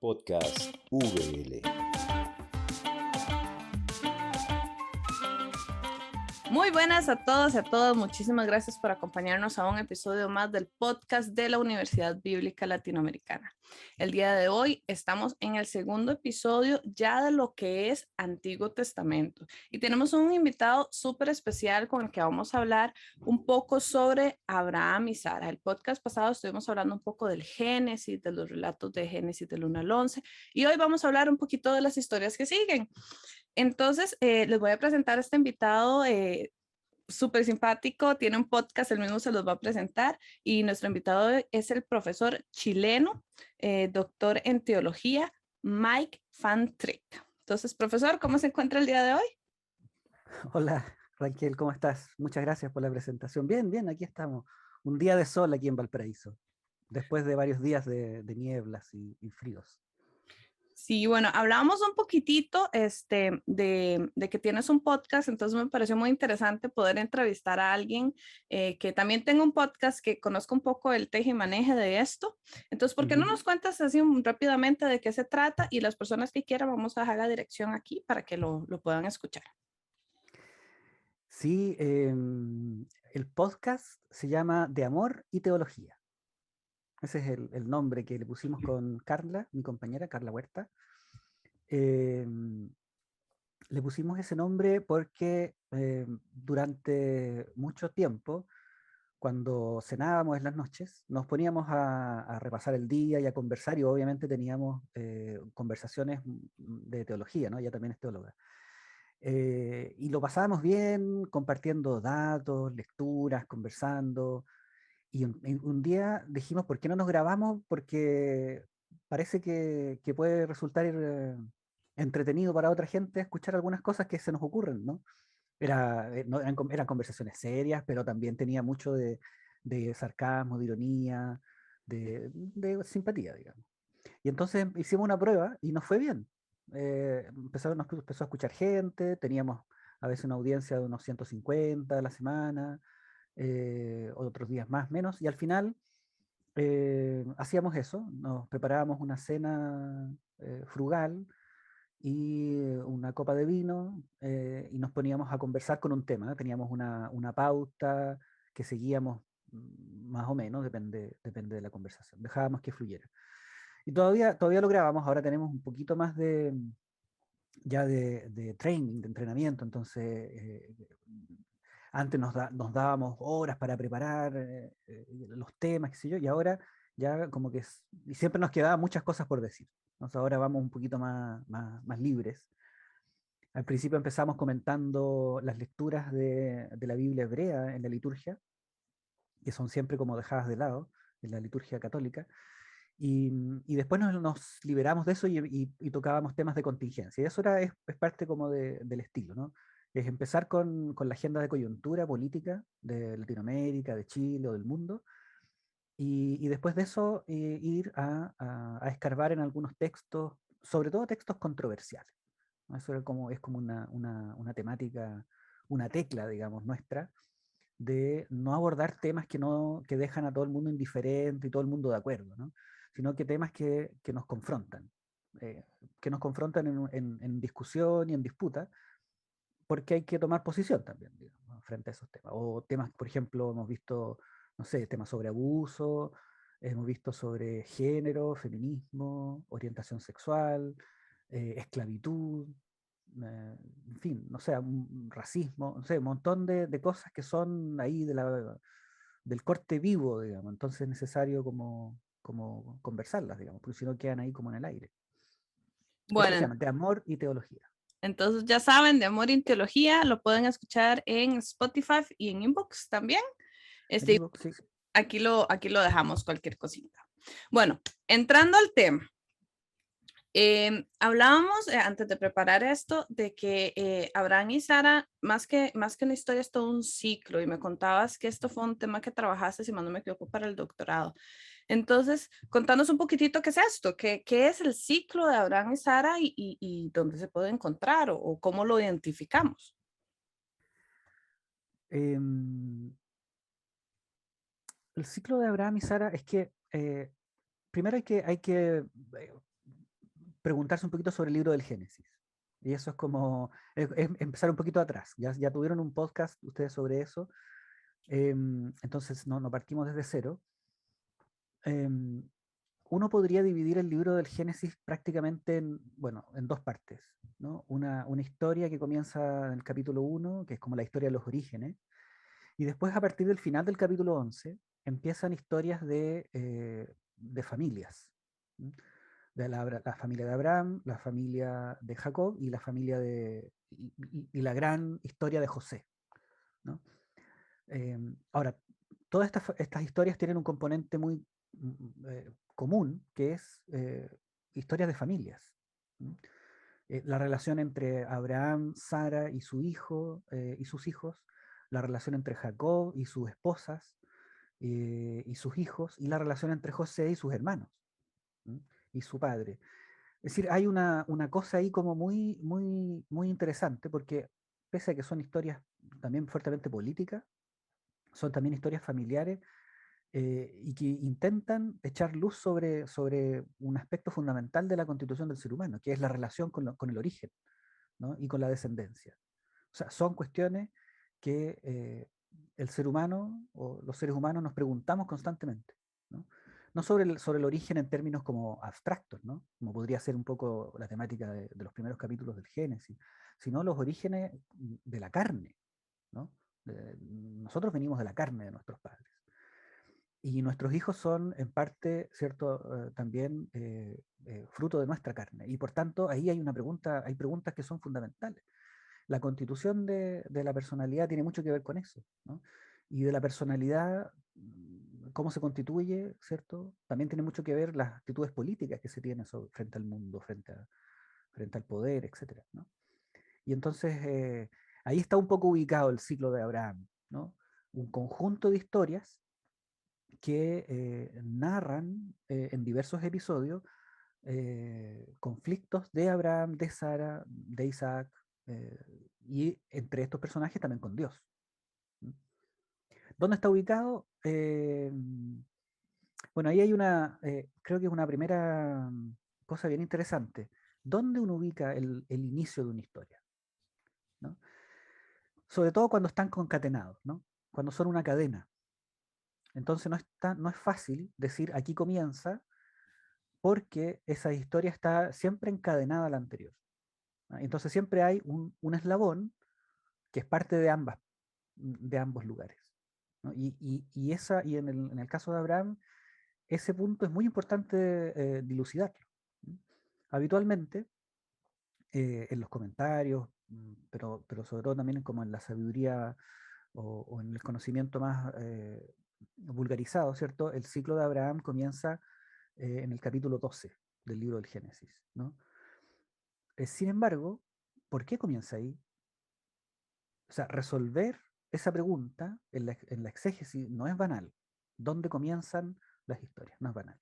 Podcast VL. Muy buenas a todos y a todas. Muchísimas gracias por acompañarnos a un episodio más del podcast de la Universidad Bíblica Latinoamericana. El día de hoy estamos en el segundo episodio ya de lo que es Antiguo Testamento y tenemos un invitado súper especial con el que vamos a hablar un poco sobre Abraham y Sara. El podcast pasado estuvimos hablando un poco del Génesis, de los relatos de Génesis del 1 al 11 y hoy vamos a hablar un poquito de las historias que siguen. Entonces, les voy a presentar a este invitado súper simpático, tiene un podcast, él mismo se los va a presentar y nuestro invitado es el profesor chileno, doctor en teología, Mike Van Trick. Entonces, profesor, ¿cómo se encuentra el día de hoy? Hola Raquel, ¿cómo estás? Muchas gracias por la presentación. Bien, bien, aquí estamos. Un día de sol aquí en Valparaíso, después de varios días de nieblas y fríos. Sí, bueno, hablábamos un poquitito de que tienes un podcast, entonces me pareció muy interesante poder entrevistar a alguien que también tenga un podcast, que conozca un poco el teje y maneje de esto. Entonces, ¿por qué no nos cuentas así rápidamente de qué se trata? Y las personas que quieran, vamos a dejar la dirección aquí para que lo puedan escuchar. Sí, el podcast se llama De Amor y Teología. Ese es el nombre que le pusimos con Carla, mi compañera, Carla Huerta. Le pusimos ese nombre porque durante mucho tiempo, cuando cenábamos en las noches, nos poníamos a repasar el día y a conversar, y obviamente teníamos conversaciones de teología, ¿no? Ella también es teóloga. Y lo pasábamos bien, compartiendo datos, lecturas, conversando. Y un día dijimos, ¿por qué no nos grabamos? Porque parece que puede resultar entretenido para otra gente escuchar algunas cosas que se nos ocurren, ¿no? No, eran conversaciones serias, pero también tenía mucho de sarcasmo, de ironía, de simpatía, digamos. Y entonces hicimos una prueba y nos fue bien. Nos empezó a escuchar gente, teníamos a veces una audiencia de unos 150 a la semana, otros días más, menos, y al final hacíamos eso, nos preparábamos una cena frugal y una copa de vino, y nos poníamos a conversar con un tema. Teníamos una pauta que seguíamos más o menos, depende de la conversación. Dejábamos que fluyera. Y todavía lo grabamos, ahora tenemos un poquito más de training, de entrenamiento, entonces antes nos dábamos horas para preparar los temas, qué sé yo, y ahora ya como que y siempre nos quedaban muchas cosas por decir. Entonces ahora vamos un poquito más libres. Al principio empezamos comentando las lecturas de la Biblia hebrea en la liturgia, que son siempre como dejadas de lado en la liturgia católica, y después nos liberamos de eso y tocábamos temas de contingencia. Y eso es parte como del estilo, ¿no? Es empezar con la agenda de coyuntura política de Latinoamérica, de Chile o del mundo, y después de eso ir a escarbar en algunos textos, sobre todo textos controversiales, ¿no? Eso es como una temática, una tecla, digamos, nuestra, de no abordar temas que dejan a todo el mundo indiferente y todo el mundo de acuerdo, ¿no? Sino que temas que nos confrontan, eh, en discusión y en disputa, porque hay que tomar posición también, digamos, frente a esos temas. O temas, por ejemplo, hemos visto, no sé, temas sobre abuso, hemos visto sobre género, feminismo, orientación sexual, esclavitud, en fin, no sé, racismo, no sé, un montón de cosas que son ahí del corte vivo, digamos. Entonces es necesario como conversarlas, digamos, porque si no quedan ahí como en el aire. Eso se Bueno, llama De Amor y Teología. entonces ya saben, de Amor y Teología, lo pueden escuchar en Spotify y en Inbox también. En Este, ebook, sí. aquí lo dejamos cualquier cosita. Bueno, entrando al tema. Hablábamos antes de preparar esto de que Abraham y Sara, más que una historia, es todo un ciclo y me contabas que esto fue un tema que trabajaste, si mal no me equivoco, para el doctorado. Entonces, contanos un poquitito qué es esto, qué es el ciclo de Abraham y Sara y dónde se puede encontrar o cómo lo identificamos. Em, el ciclo de Abraham y Sara es que primero hay que preguntarse un poquito sobre el libro del Génesis. Y eso es como es empezar un poquito atrás. Ya tuvieron un podcast ustedes sobre eso. Entonces no partimos desde cero. Em, Uno podría dividir el libro del Génesis prácticamente en dos partes, ¿no? Una historia que comienza en el capítulo 1, que es como la historia de los orígenes, y después a partir del final del capítulo 11 empiezan historias de familias, ¿m? De la familia de Abraham, la familia de Jacob y la familia y la gran historia de José, ¿no? Ahora, todas estas historias tienen un componente muy común, que es historias de familias. ¿M? La relación entre Abraham, Sara y su hijo y sus hijos, la relación entre Jacob y sus esposas y sus hijos, y la relación entre José y sus hermanos, ¿m? Y su padre. Es decir, hay una cosa ahí como muy interesante, porque pese a que son historias también fuertemente políticas, son también historias familiares y que intentan echar luz sobre un aspecto fundamental de la constitución del ser humano, que es la relación con el origen, ¿no? Y con la descendencia. O sea, son cuestiones que el ser humano o los seres humanos nos preguntamos constantemente, ¿no? No sobre el origen en términos como abstractos, ¿no? Como podría ser un poco la temática de los primeros capítulos del Génesis, sino los orígenes de la carne, ¿no? Nosotros venimos de la carne de nuestros padres. Y nuestros hijos son en parte, ¿cierto? También fruto de nuestra carne. Y por tanto, ahí hay preguntas que son fundamentales. La constitución de la personalidad tiene mucho que ver con eso, ¿no? Y de la personalidad, cómo se constituye, ¿cierto? También tiene mucho que ver las actitudes políticas que se tienen frente al mundo, frente al poder, etcétera, ¿no? Y entonces ahí está un poco ubicado el ciclo de Abraham, ¿no? Un conjunto de historias que narran en diversos episodios conflictos de Abraham, de Sara, de Isaac, y entre estos personajes también con Dios. ¿M? ¿Dónde está ubicado? Bueno, ahí hay creo que es una primera cosa bien interesante. ¿Dónde uno ubica el inicio de una historia? ¿No? Sobre todo cuando están concatenados, ¿no? Cuando son una cadena. Entonces no es fácil decir aquí comienza porque esa historia está siempre encadenada a la anterior. ¿Ah? Entonces siempre hay un eslabón que es parte de ambos lugares, ¿no? Y en el caso de Abraham, ese punto es muy importante dilucidarlo. ¿M? Habitualmente, en los comentarios, pero sobre todo también como en la sabiduría o en el conocimiento más vulgarizado, ¿cierto? El ciclo de Abraham comienza en el capítulo 12 del libro del Génesis, ¿no? Sin embargo, ¿por qué comienza ahí? O sea, resolver esa pregunta en la exégesis no es banal. ¿Dónde comienzan las historias? No es banal.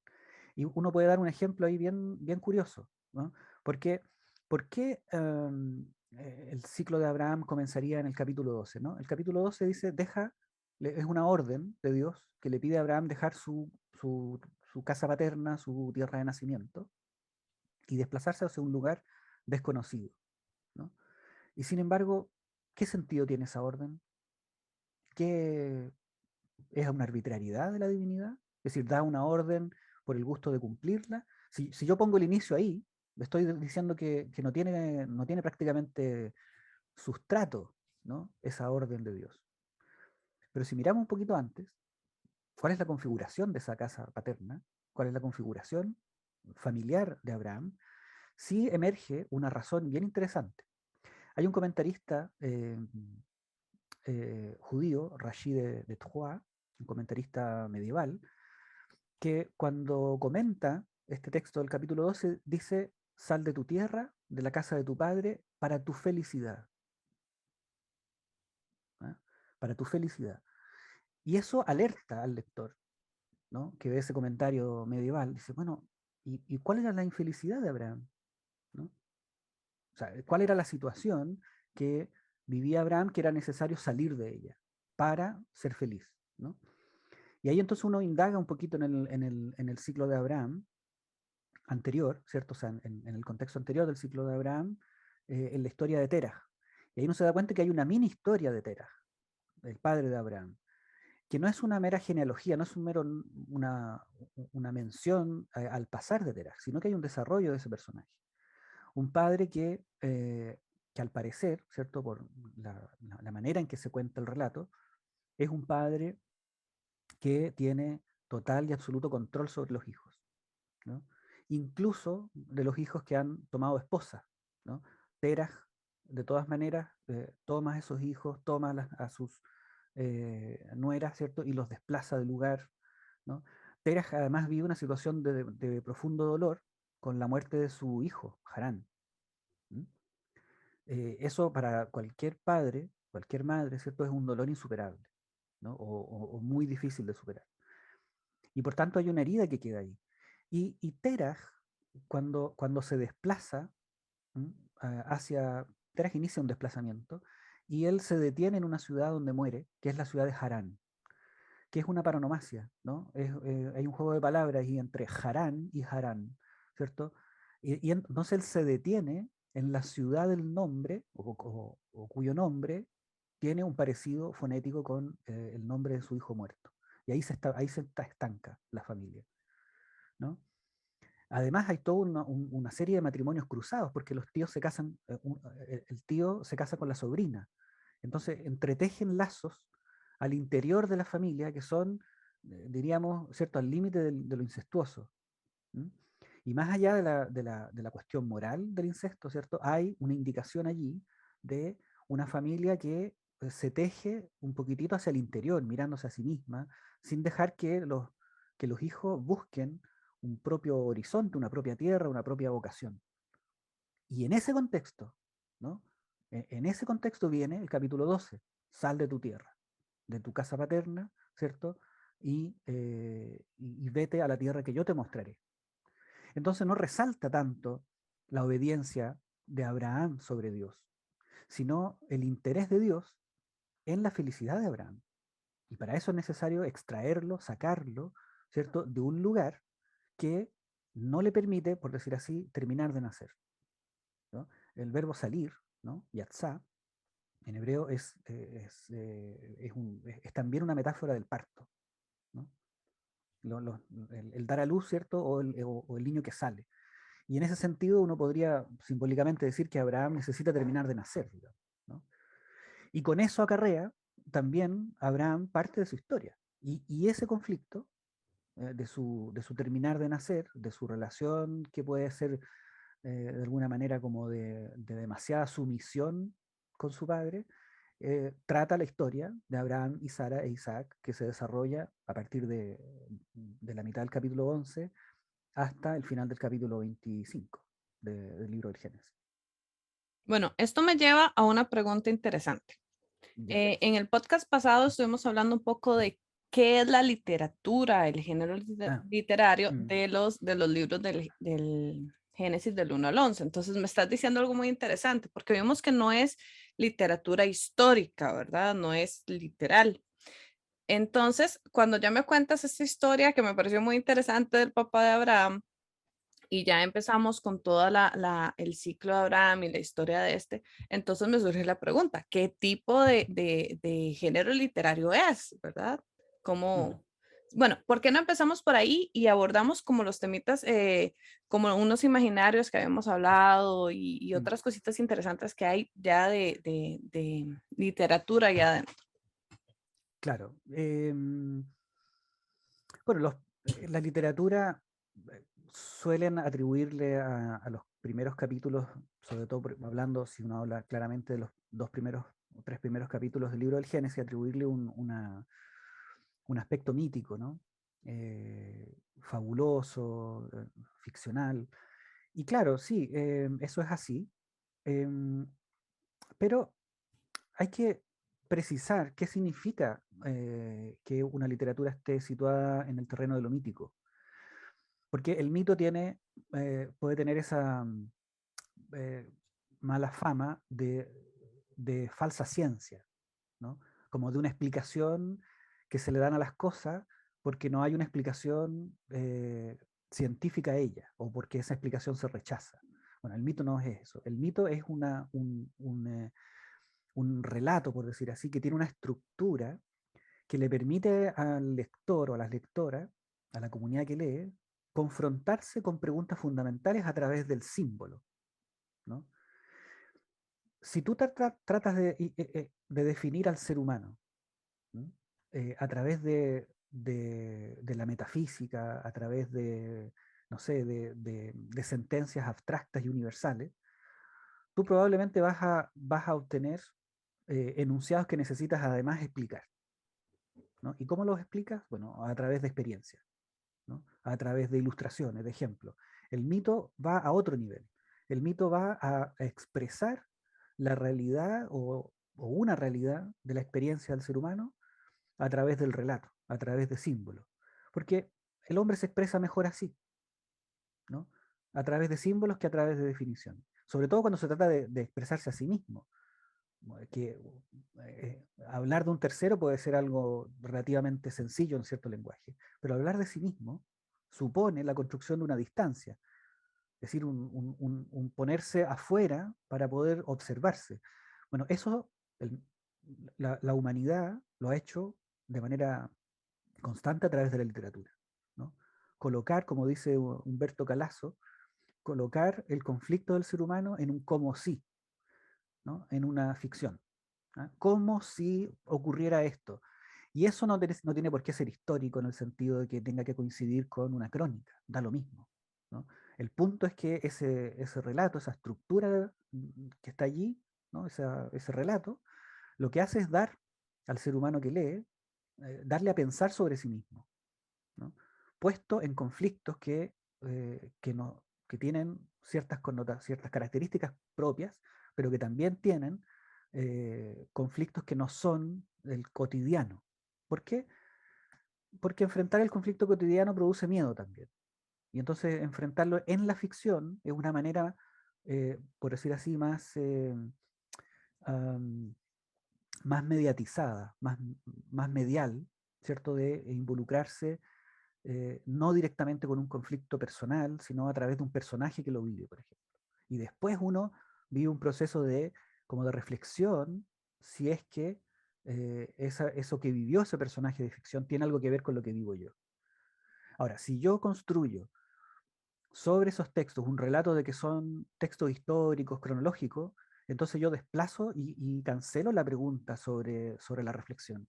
Y uno puede dar un ejemplo ahí bien curioso, ¿no? Porque, ¿por qué el ciclo de Abraham comenzaría en el capítulo 12, ¿no? El capítulo 12 dice, es una orden de Dios que le pide a Abraham dejar su casa paterna, su tierra de nacimiento, y desplazarse hacia un lugar desconocido, ¿no? Y sin embargo, ¿qué sentido tiene esa orden? ¿Qué es una arbitrariedad de la divinidad? Es decir, da una orden por el gusto de cumplirla. Si yo pongo el inicio ahí, le estoy diciendo que no tiene prácticamente sustrato, ¿no? Esa orden de Dios. Pero si miramos un poquito antes, ¿cuál es la configuración de esa casa paterna? ¿Cuál es la configuración familiar de Abraham? Sí emerge una razón bien interesante. Hay un comentarista judío, Rashi de Troyes, un comentarista medieval, que cuando comenta este texto del capítulo 12 dice, sal de tu tierra, de la casa de tu padre, para tu felicidad. ¿Ah? Para tu felicidad. Y eso alerta al lector, ¿no? Que ve ese comentario medieval. Dice, bueno, ¿y cuál era la infelicidad de Abraham? ¿No? O sea, ¿cuál era la situación que vivía Abraham que era necesario salir de ella para ser feliz? ¿No? Y ahí entonces uno indaga un poquito en el ciclo de Abraham anterior, ¿cierto? O sea, en el contexto anterior del ciclo de Abraham, en la historia de Terah. Y ahí uno se da cuenta que hay una mini historia de Terah, el padre de Abraham, que no es una mera genealogía, no es una mención al pasar de Terah, sino que hay un desarrollo de ese personaje. Un padre que al parecer, ¿cierto? Por la manera en que se cuenta el relato, es un padre que tiene total y absoluto control sobre los hijos, ¿no? Incluso de los hijos que han tomado esposa, ¿no? Terah, de todas maneras, toma a esos hijos, toma a sus nueras, ¿cierto? Y los desplaza del lugar, ¿no? Terah además vive una situación de profundo dolor con la muerte de su hijo, Harán. Eso para cualquier padre, cualquier madre, ¿cierto? Es un dolor insuperable, ¿no? O muy difícil de superar. Y por tanto hay una herida que queda ahí. Y Terah, cuando se desplaza, ¿m? Terah inicia un desplazamiento y él se detiene en una ciudad donde muere, que es la ciudad de Harán, que es una paronomasia, ¿no? Hay un juego de palabras y entre Harán y Harán, ¿cierto? Y entonces él se detiene en la ciudad del nombre, o cuyo nombre tiene un parecido fonético con el nombre de su hijo muerto. Y ahí se estanca la familia, ¿no? Además hay toda una serie de matrimonios cruzados, porque los tíos se casan, el tío se casa con la sobrina. Entonces entretejen lazos al interior de la familia que son, diríamos, ¿cierto?, al límite de lo incestuoso. ¿M? Y más allá de la cuestión moral del incesto, ¿cierto? Hay una indicación allí de una familia que se teje un poquitito hacia el interior, mirándose a sí misma, sin dejar que los hijos busquen un propio horizonte, una propia tierra, una propia vocación. Y en ese contexto, ¿no? En ese contexto viene el capítulo 12, sal de tu tierra, de tu casa paterna, ¿cierto? Y vete a la tierra que yo te mostraré. Entonces no resalta tanto la obediencia de Abraham sobre Dios, sino el interés de Dios en la felicidad de Abraham. Y para eso es necesario extraerlo, sacarlo, ¿cierto?, de un lugar que no le permite, por decir así, terminar de nacer, ¿no? El verbo salir, ¿no? Yatzá, en hebreo es también una metáfora del parto, ¿no? El dar a luz, ¿cierto? O el niño que sale. Y en ese sentido uno podría simbólicamente decir que Abraham necesita terminar de nacer, digamos, ¿no? Y con eso acarrea también Abraham parte de su historia. Y ese conflicto de su terminar de nacer, de su relación que puede ser de alguna manera como de demasiada sumisión con su padre, trata la historia de Abraham y Sara e Isaac, que se desarrolla a partir de la mitad del capítulo 11 hasta el final del capítulo 25 del libro del Génesis. Bueno, esto me lleva a una pregunta interesante. Ya. En el podcast pasado estuvimos hablando un poco de qué es la literatura, el género Ah, literario mm, de los libros del Génesis del 1 al 11. Entonces me estás diciendo algo muy interesante, porque vimos que no es literatura histórica, ¿verdad? No es literal. Entonces, cuando ya me cuentas esta historia que me pareció muy interesante del papá de Abraham, y ya empezamos con toda el ciclo de Abraham y la historia de este, entonces me surge la pregunta, ¿qué tipo de género literario es, verdad? mm, ¿Cómo? Bueno, ¿por qué no empezamos por ahí y abordamos como los temitas, como unos imaginarios que habíamos hablado y mm. otras cositas interesantes que hay ya de literatura ya adentro? Claro. Bueno, la literatura suelen atribuirle a los primeros capítulos, sobre todo hablando, si uno habla claramente de los dos primeros o tres primeros capítulos del libro del Génesis, atribuirle un aspecto mítico, ¿no? Fabuloso, ficcional. Y claro, sí, eso es así. em, pero hay que precisar qué significa que una literatura esté situada en el terreno de lo mítico. Porque el mito puede tener esa eh, mala fama de falsa ciencia, ¿no? Como de una explicación que se le dan a las cosas porque no hay una explicación científica ella, o porque esa explicación se rechaza. Bueno, el mito no es eso. El mito es un relato, por decir así, que tiene una estructura que le permite al lector o a las lectoras, a la comunidad que lee, confrontarse con preguntas fundamentales a través del símbolo, ¿no? Si tú tratas de definir al ser humano, ¿no? A través de la metafísica, a través de, no sé, de sentencias abstractas y universales, tú probablemente vas a obtener enunciados que necesitas además explicar, ¿no? ¿Y cómo los explicas? Bueno, a través de experiencias, ¿no? A través de ilustraciones, de ejemplos. El mito va a otro nivel. El mito va a expresar la realidad o una realidad de la experiencia del ser humano a través del relato, a través de símbolos. Porque el hombre se expresa mejor así, ¿no? A través de símbolos que a través de definiciones. Sobre todo cuando se trata de expresarse a sí mismo. Que hablar de un tercero puede ser algo relativamente sencillo en cierto lenguaje, pero hablar de sí mismo supone la construcción de una distancia, es decir, un ponerse afuera para poder observarse. Bueno, eso la humanidad lo ha hecho de manera constante a través de la literatura, ¿no? Colocar, como dice Humberto Calasso, colocar el conflicto del ser humano en un como si, ¿no? En una ficción. ¿Ah? Como si ocurriera esto. Y eso no tiene por qué ser histórico en el sentido de que tenga que coincidir con una crónica, da lo mismo, ¿no? El punto es que ese relato, esa estructura que está allí, ¿no? Ese relato, lo que hace es dar al ser humano que lee, darle a pensar sobre sí mismo, ¿no? Puesto en conflictos que tienen ciertas características propias, pero que también tienen conflictos que no son el cotidiano. ¿Por qué? Porque enfrentar el conflicto cotidiano produce miedo también. Y entonces enfrentarlo en la ficción es una manera, por decir así, um, más mediatizada, más medial, ¿cierto? De involucrarse no directamente con un conflicto personal, sino a través de un personaje que lo vive, por ejemplo. Y después uno vive un proceso como de reflexión, si es que eso que vivió ese personaje de ficción tiene algo que ver con lo que vivo yo. Ahora, si yo construyo sobre esos textos un relato de que son textos históricos, cronológicos, entonces yo desplazo y cancelo la pregunta sobre la reflexión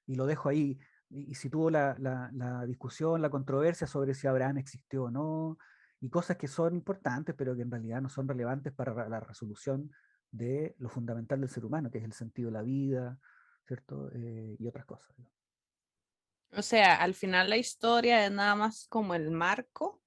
y lo dejo ahí. Y sitúo la discusión, la controversia sobre si Abraham existió o no, y cosas que son importantes, pero que en realidad no son relevantes para la resolución de lo fundamental del ser humano, que es el sentido de la vida, ¿cierto? Y otras cosas, ¿no? O sea, al final la historia es nada más como el marco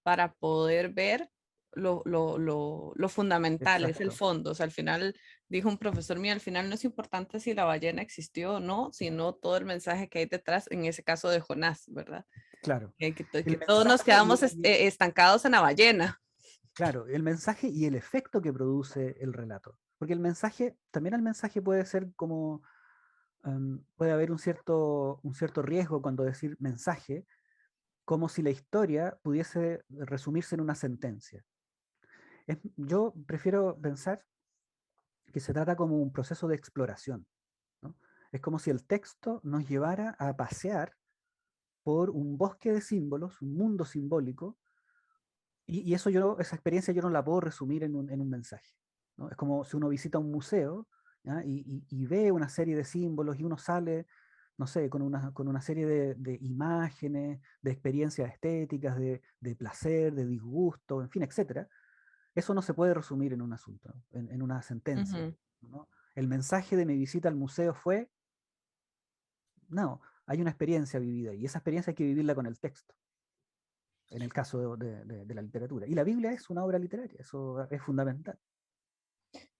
para poder ver lo fundamental, es el Exacto, fondo. O sea, al final, dijo un profesor mío, al final no es importante si la ballena existió o no, sino todo el mensaje que hay detrás, en ese caso de Jonás, ¿verdad? claro. Que El todos nos mensaje quedamos estancados en la ballena. claro, el mensaje y el efecto que produce el relato. Porque también el mensaje puede ser como, puede haber un cierto riesgo cuando decir mensaje, como si la historia pudiese resumirse en una sentencia. Yo prefiero pensar que se trata como un proceso de exploración, ¿no? Es como si el texto nos llevara a pasear por un bosque de símbolos, un mundo simbólico, y esa experiencia yo no la puedo resumir en un mensaje, ¿no? Es como si uno visita un museo, ¿ya? Y ve una serie de símbolos y uno sale, no sé, con una serie de imágenes, de experiencias estéticas, de placer, de disgusto, en fin, etcétera. Eso no se puede resumir en un asunto, en una sentencia, Ujú. ¿no? El mensaje de mi visita al museo fue, no, hay una experiencia vivida y esa experiencia hay que vivirla con el texto, en el caso de la literatura. Y la Biblia es una obra literaria, eso es fundamental.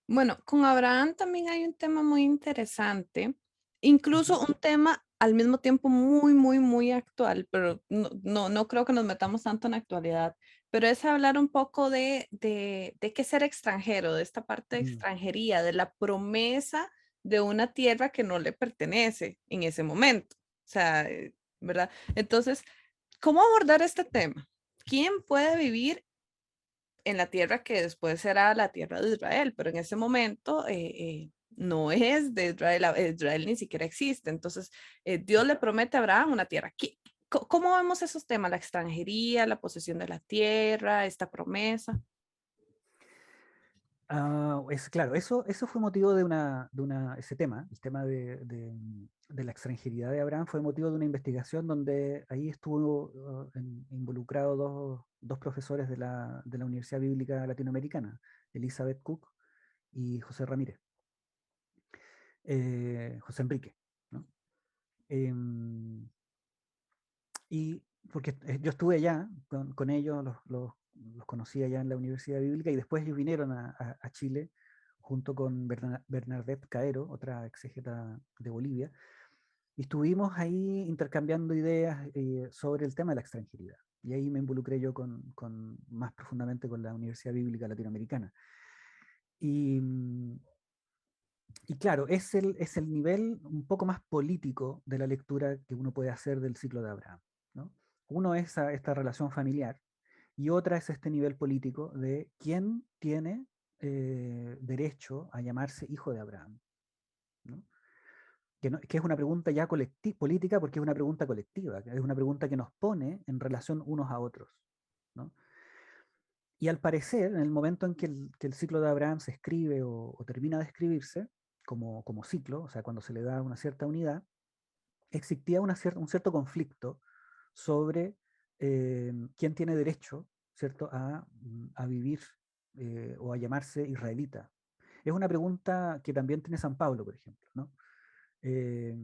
Bueno, con Abraham también hay un tema muy interesante, Ujú. incluso un tema al mismo tiempo muy, muy, muy actual, pero no creo que nos metamos tanto en actualidad, pero es hablar un poco de qué ser extranjero, de esta parte de Mm. extranjería, de la promesa de una tierra que no le pertenece en ese momento. O sea, ¿verdad? Entonces, ¿cómo abordar este tema? ¿quién puede vivir en la tierra que después será la tierra de Israel? Pero en ese momento no es de Israel, Israel ni siquiera existe. Entonces, Dios le promete a Abraham una tierra. ¿Cómo vemos esos temas? La extranjería, la posesión de la tierra, esta promesa. Claro, eso fue motivo ese tema, el tema de la extranjería de Abraham fue motivo de una investigación donde ahí estuvo involucrado dos profesores de la Universidad Bíblica Latinoamericana, Elizabeth Cook y José Ramírez, José Enrique, ¿no? Em, y porque yo estuve allá con ellos, los conocí allá en la Universidad Bíblica y después ellos vinieron a Chile junto con Bernadette Caero, otra exégeta de Bolivia, y estuvimos ahí intercambiando ideas sobre el tema de la extranjeridad. Y ahí me involucré yo más profundamente con la Universidad Bíblica Latinoamericana. Y, y claro, es el nivel un poco más político de la lectura que uno puede hacer del ciclo de Abraham, ¿no? Uno es esta relación familiar y otra es este nivel político de quién tiene derecho a llamarse hijo de Abraham, ¿no? Que es una pregunta ya política porque es una pregunta colectiva, es una pregunta que nos pone en relación unos a otros, ¿no? Y al parecer, en el momento en que el ciclo de Abraham se escribe o termina de escribirse, como ciclo, o sea, cuando se le da una cierta unidad, existía un cierto conflicto sobre quién tiene derecho, ¿cierto?, a vivir o a llamarse israelita. Es una pregunta que también tiene San Pablo, por ejemplo, ¿no? Eh,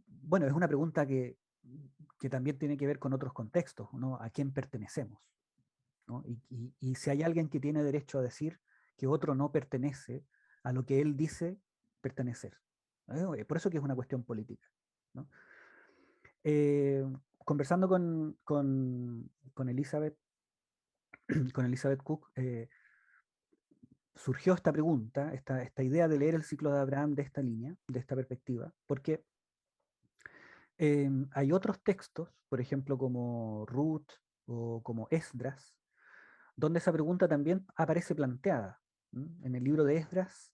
bueno, es una pregunta que también tiene que ver con otros contextos, ¿no? ¿A quién pertenecemos? ¿No? Y si hay alguien que tiene derecho a decir que otro no pertenece a lo que él dice pertenecer. Por eso que es una cuestión política, ¿no? Eh, Conversando con Elizabeth, con Elizabeth Cook, surgió esta pregunta, esta idea de leer el ciclo de Abraham de esta línea, de esta perspectiva, porque hay otros textos, por ejemplo, como Ruth o como Esdras, donde esa pregunta también aparece planteada. En el libro de Esdras,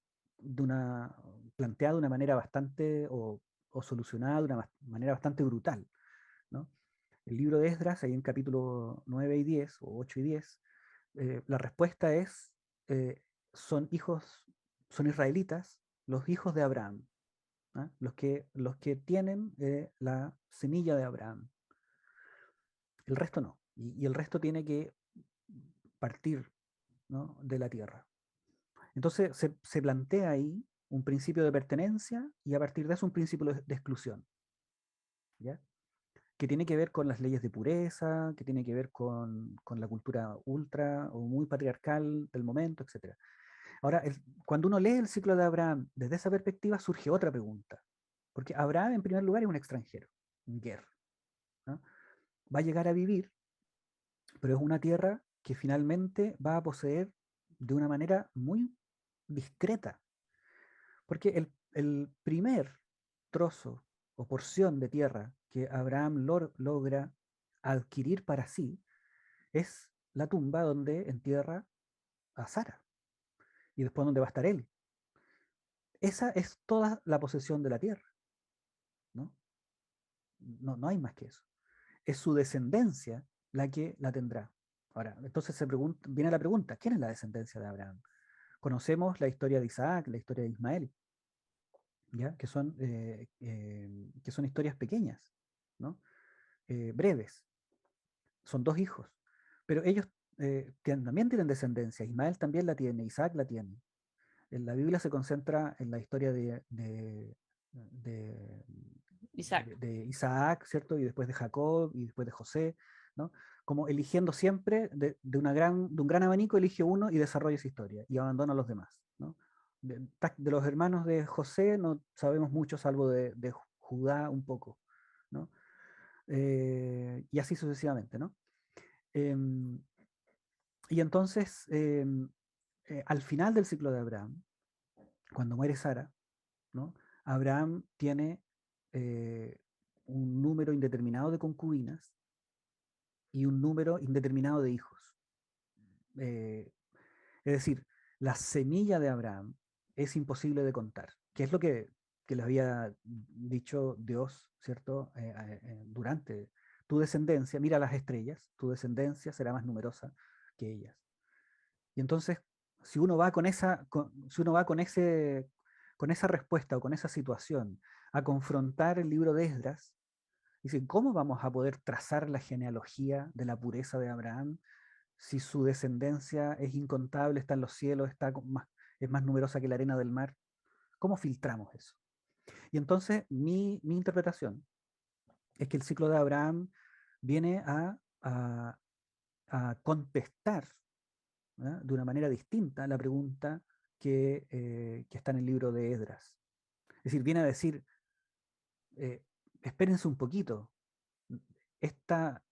planteada de una manera bastante, o solucionada de una manera bastante brutal, ¿no? El libro de Esdras, ahí en capítulo 9 y 10, o 8 y 10, la respuesta es, eh, son son israelitas, los hijos de Abraham, ¿ah? Los que tienen la semilla de Abraham. El resto no. Y el resto tiene que partir, ¿no?, de la tierra. Entonces se plantea ahí un principio de pertenencia y a partir de eso un principio de exclusión, ¿ya? Que tiene que ver con las leyes de pureza, que tiene que ver con la cultura ultra o muy patriarcal del momento, etc. Ahora, cuando uno lee el ciclo de Abraham desde esa perspectiva, surge otra pregunta. Porque Abraham, en primer lugar, es un extranjero, un guerrero, ¿no? Va a llegar a vivir, pero es una tierra que finalmente va a poseer de una manera muy discreta. Porque el primer trozo o porción de tierra que Abraham logra adquirir para sí es la tumba donde entierra a Sara y después donde va a estar él. Esa es toda la posesión de la tierra, ¿no? No hay más que eso. Es su descendencia la que la tendrá. Ahora, entonces viene la pregunta, ¿quién es la descendencia de Abraham? Conocemos la historia de Isaac, la historia de Ismael, ¿ya? Que son historias pequeñas, ¿no? Breves. Son dos hijos, pero ellos también tienen descendencia. Ismael también la tiene, Isaac la tiene. En la Biblia se concentra en la historia de, Isaac. de Isaac, ¿cierto? Y después de Jacob y después de José, ¿no? Como eligiendo siempre de un gran abanico, elige uno y desarrolla esa historia y abandona a los demás, ¿no? De los hermanos de José no sabemos mucho, salvo de Judá un poco, ¿no? Y así sucesivamente, ¿no? Em, y entonces, al final del ciclo de Abraham, cuando muere Sara, ¿no?, Abraham tiene un número indeterminado de concubinas y un número indeterminado de hijos. Eh, es decir, la semilla de Abraham es imposible de contar, que es lo que le había dicho Dios, ¿cierto? Durante tu descendencia, mira las estrellas, tu descendencia será más numerosa que ellas. Y entonces, si uno va si uno va con esa respuesta o con esa situación a confrontar el libro de Esdras, dice, ¿cómo vamos a poder trazar la genealogía de la pureza de Abraham si su descendencia es incontable, está en los cielos, es más numerosa que la arena del mar? ¿Cómo filtramos eso? Y entonces mi interpretación es que el ciclo de Abraham viene a contestar, ¿verdad?, de una manera distinta la pregunta que está en el libro de Esdras. Es decir, viene a decir, eh, espérense un poquito, esta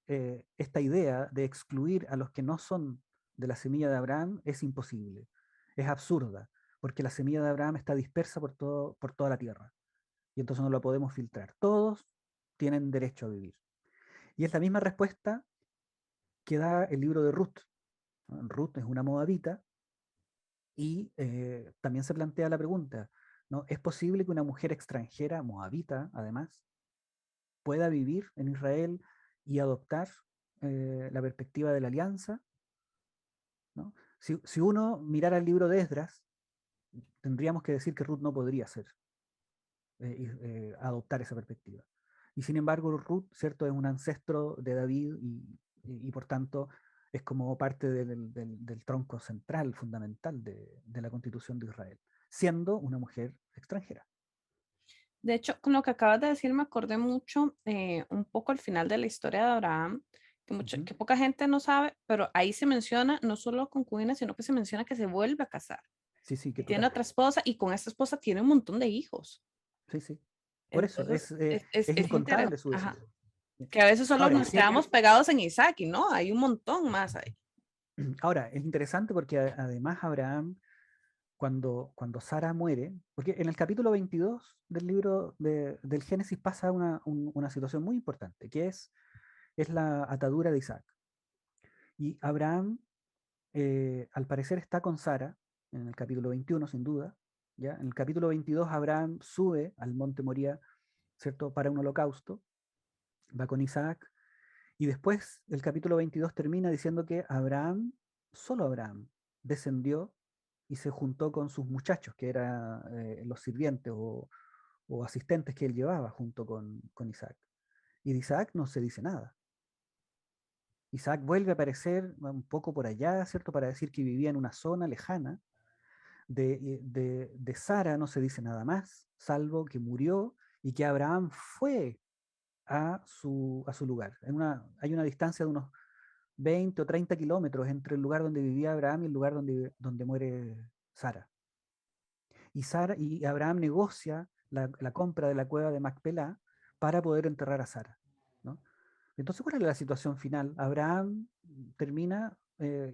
idea de excluir a los que no son de la semilla de Abraham es imposible, es absurda, porque la semilla de Abraham está dispersa por toda la tierra, y entonces no la podemos filtrar. Todos tienen derecho a vivir. Y es la misma respuesta que da el libro de Ruth. Ruth es una moabita, y también se plantea la pregunta, ¿no? ¿Es posible que una mujer extranjera, moabita además, pueda vivir en Israel y adoptar la perspectiva de la alianza? ¿No? Si uno mirara el libro de Esdras, tendríamos que decir que Ruth no podría adoptar esa perspectiva. Y sin embargo, Ruth, ¿cierto?, es un ancestro de David y por tanto es como parte del tronco central, fundamental de la constitución de Israel, siendo una mujer extranjera. De hecho, con lo que acabas de decir, me acordé mucho un poco al final de la historia de Abraham, que poca gente no sabe, pero ahí se menciona no solo concubina, sino que se menciona que se vuelve a casar, Sí, sí, que que tiene total. otra esposa y con esta esposa tiene un montón de hijos. Sí, sí. Por eso, Entonces, es es interesante, incontable su ajá, descendencia. que a veces solo Ahora, nos quedamos pegados en Isaac y no, hay un montón más ahí. ahora, es interesante porque además Abraham, cuando Sara muere, porque en el capítulo 22 del libro del Génesis pasa una situación muy importante, que es la atadura de Isaac. Y Abraham, al parecer, está con Sara, en el capítulo 21, sin duda. ¿Ya? En el capítulo 22, Abraham sube al monte Moría, ¿cierto?, para un holocausto, va con Isaac, y después el capítulo 22 termina diciendo que Abraham, solo Abraham, descendió y se juntó con sus muchachos, que eran los sirvientes o asistentes que él llevaba junto con Isaac. Y de Isaac no se dice nada. Isaac vuelve a aparecer un poco por allá, ¿cierto?, para decir que vivía en una zona lejana. De Sara no se dice nada más, salvo que murió y que Abraham fue a su lugar. Hay una distancia de unos 20 o 30 kilómetros entre el lugar donde vivía Abraham y el lugar donde muere Sara. Y Abraham negocia la compra de la cueva de Macpelá para poder enterrar a Sara, ¿no? Entonces, ¿cuál es la situación final? Abraham termina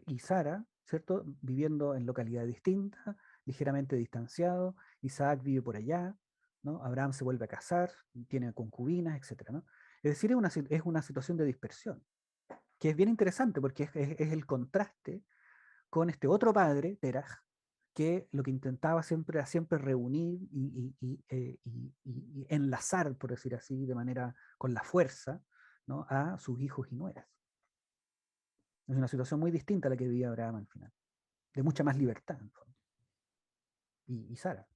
y Sara, ¿cierto?, viviendo en localidades distintas, ligeramente distanciados. Isaac vive por allá, ¿no? Abraham se vuelve a casar, tiene concubinas, etcétera, ¿no? Es decir, es una situación de dispersión, que es bien interesante porque es el contraste con este otro padre, Teraj, que lo que intentaba siempre era siempre reunir y enlazar, por decir así, de manera con la fuerza, ¿no?, a sus hijos y nueras. Es una situación muy distinta a la que vivía Abraham al final, de mucha más libertad, en fondo. Y Sara.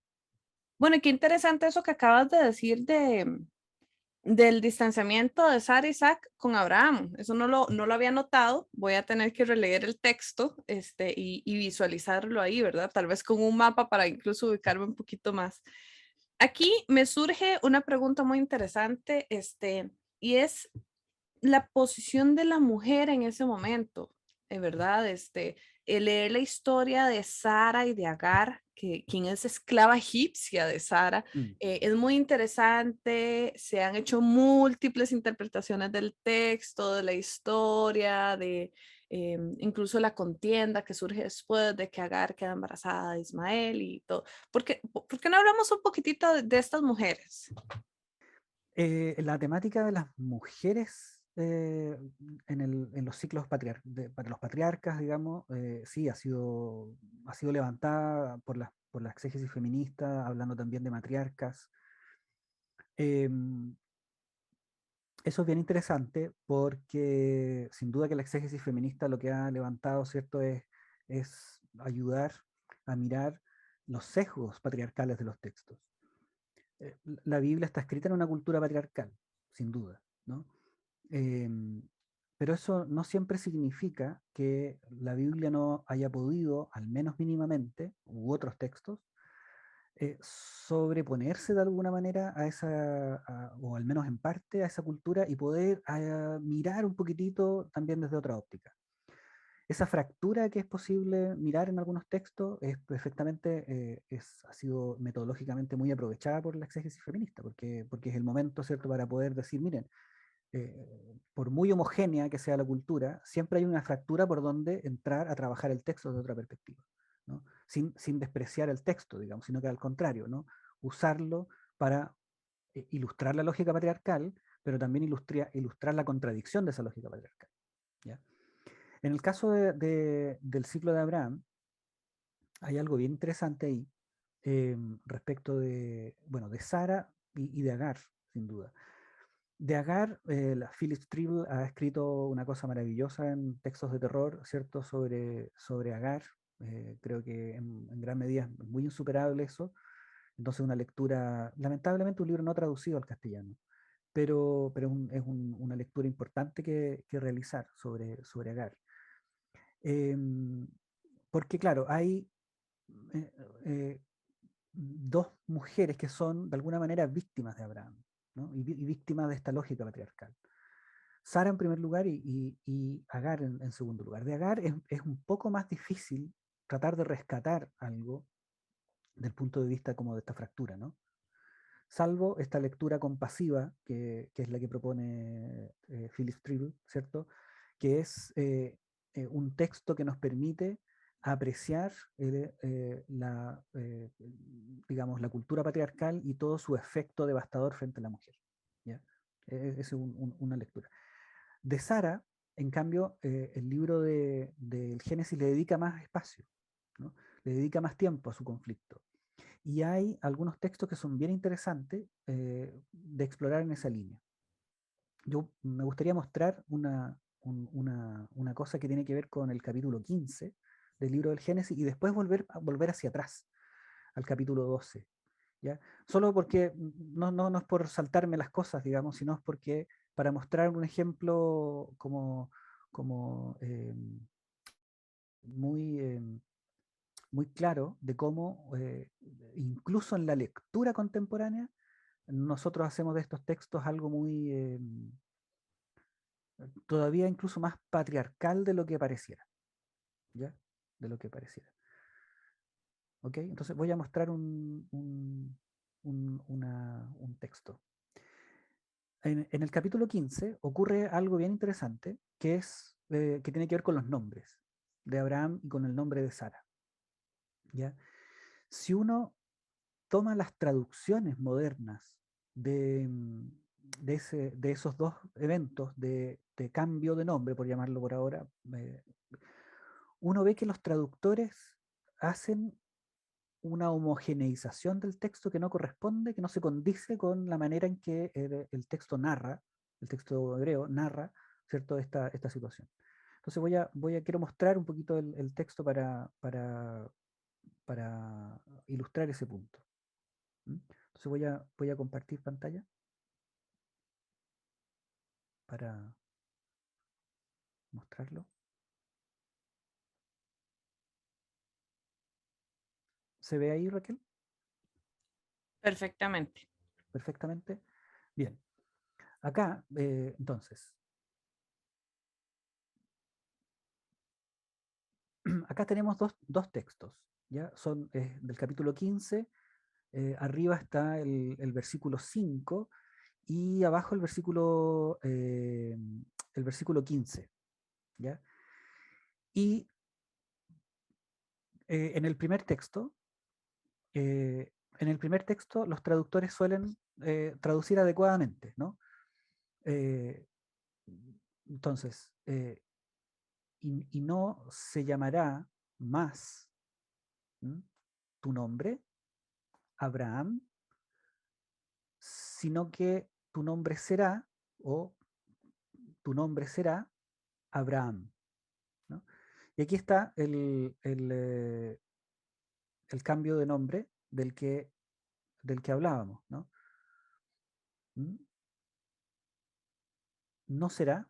Bueno, y qué interesante eso que acabas de decir del distanciamiento de Sara y Isaac con Abraham. Eso no lo había notado. Voy a tener que releer el texto y visualizarlo ahí, ¿verdad? Tal vez con un mapa para incluso ubicarme un poquito más. Aquí me surge una pregunta muy interesante, y es la posición de la mujer en ese momento, ¿verdad? El leer la historia de Sara y de Agar, quien es esclava egipcia de Sara, Mm. es muy interesante. Se han hecho múltiples interpretaciones del texto, de la historia, incluso la contienda que surge después de que Agar queda embarazada de Ismael y todo. ¿Por qué no hablamos un poquitito de estas mujeres? La temática de las mujeres en los ciclos para los patriarcas, digamos, sí, ha sido levantada por la exégesis feminista, hablando también de matriarcas. Em, Eso es bien interesante porque sin duda que la exégesis feminista lo que ha levantado, ¿cierto?, es ayudar a mirar los sesgos patriarcales de los textos. La Biblia está escrita en una cultura patriarcal, sin duda, ¿no? Em, pero eso no siempre significa que la Biblia no haya podido, al menos mínimamente, u otros textos, sobreponerse de alguna manera a o al menos en parte, a esa cultura y poder mirar un poquitito también desde otra óptica. Esa fractura que es posible mirar en algunos textos es perfectamente, ha sido metodológicamente muy aprovechada por la exégesis feminista, porque es el momento, ¿cierto?, para poder decir, miren, por muy homogénea que sea la cultura, siempre hay una fractura por donde entrar a trabajar el texto de otra perspectiva, ¿no? Sin despreciar el texto, digamos, sino que al contrario, ¿no? Usarlo para ilustrar la lógica patriarcal, pero también ilustrar la contradicción de esa lógica patriarcal, ¿ya? En el caso del ciclo de Abraham, hay algo bien interesante ahí, respecto de, bueno, de Sara y de Agar, sin duda. De Agar, la Phyllis Trible ha escrito una cosa maravillosa en textos de terror, ¿cierto?, sobre Agar. Creo que en gran medida es muy insuperable eso. Entonces una lectura, lamentablemente un libro no traducido al castellano, pero una lectura importante que realizar sobre Agar. Em, Porque claro, hay eh, eh, dos mujeres que son de alguna manera víctimas de Abraham, ¿no? Y víctimas de esta lógica patriarcal. Sara en primer lugar y Agar en segundo lugar. De Agar es un poco más difícil tratar de rescatar algo del punto de vista como de esta fractura, ¿no? Salvo esta lectura compasiva, que es la que propone Phyllis Trible, ¿cierto? Que es un texto que nos permite apreciar digamos, la cultura patriarcal y todo su efecto devastador frente a la mujer, ¿ya? Es una lectura. De Sara, en cambio, el libro del Génesis le dedica más espacio, ¿no? Le dedica más tiempo a su conflicto. Y hay algunos textos que son bien interesantes de explorar en esa línea. Yo me gustaría mostrar una cosa que tiene que ver con el capítulo 15 del libro del Génesis y después volver hacia atrás, al capítulo 12. ¿Ya? Solo porque no es por saltarme las cosas, digamos, sino es porque para mostrar un ejemplo como muy, muy claro de cómo incluso en la lectura contemporánea nosotros hacemos de estos textos algo muy todavía incluso más patriarcal de lo que pareciera, ¿ya? De lo que pareciera. ¿Ok? Entonces voy a mostrar un texto. En el capítulo 15 ocurre algo bien interesante que tiene que ver con los nombres de Abraham y con el nombre de Sara, ¿ya? Si uno toma las traducciones modernas de esos dos eventos de cambio de nombre, por llamarlo por ahora, uno ve que los traductores hacen una homogeneización del texto que no corresponde, que no se condice con la manera en que el texto narra, el texto hebreo narra, ¿cierto?, esta situación. Entonces quiero mostrar un poquito el texto para ilustrar ese punto. Entonces voy a compartir pantalla para mostrarlo. ¿Se ve ahí, Raquel? Perfectamente. Perfectamente. Bien. Acá, entonces, acá tenemos dos textos, ¿ya? Son del capítulo 15, arriba está el versículo 5 y abajo el versículo 15, ¿ya? Y en el primer texto, los traductores suelen traducir adecuadamente, ¿no? Entonces, y no se llamará más, ¿m?, tu nombre Abraham, sino que tu nombre será, o tu nombre será Abraham, ¿no? Y aquí está el cambio de nombre del que hablábamos, ¿no? ¿Mm? No será,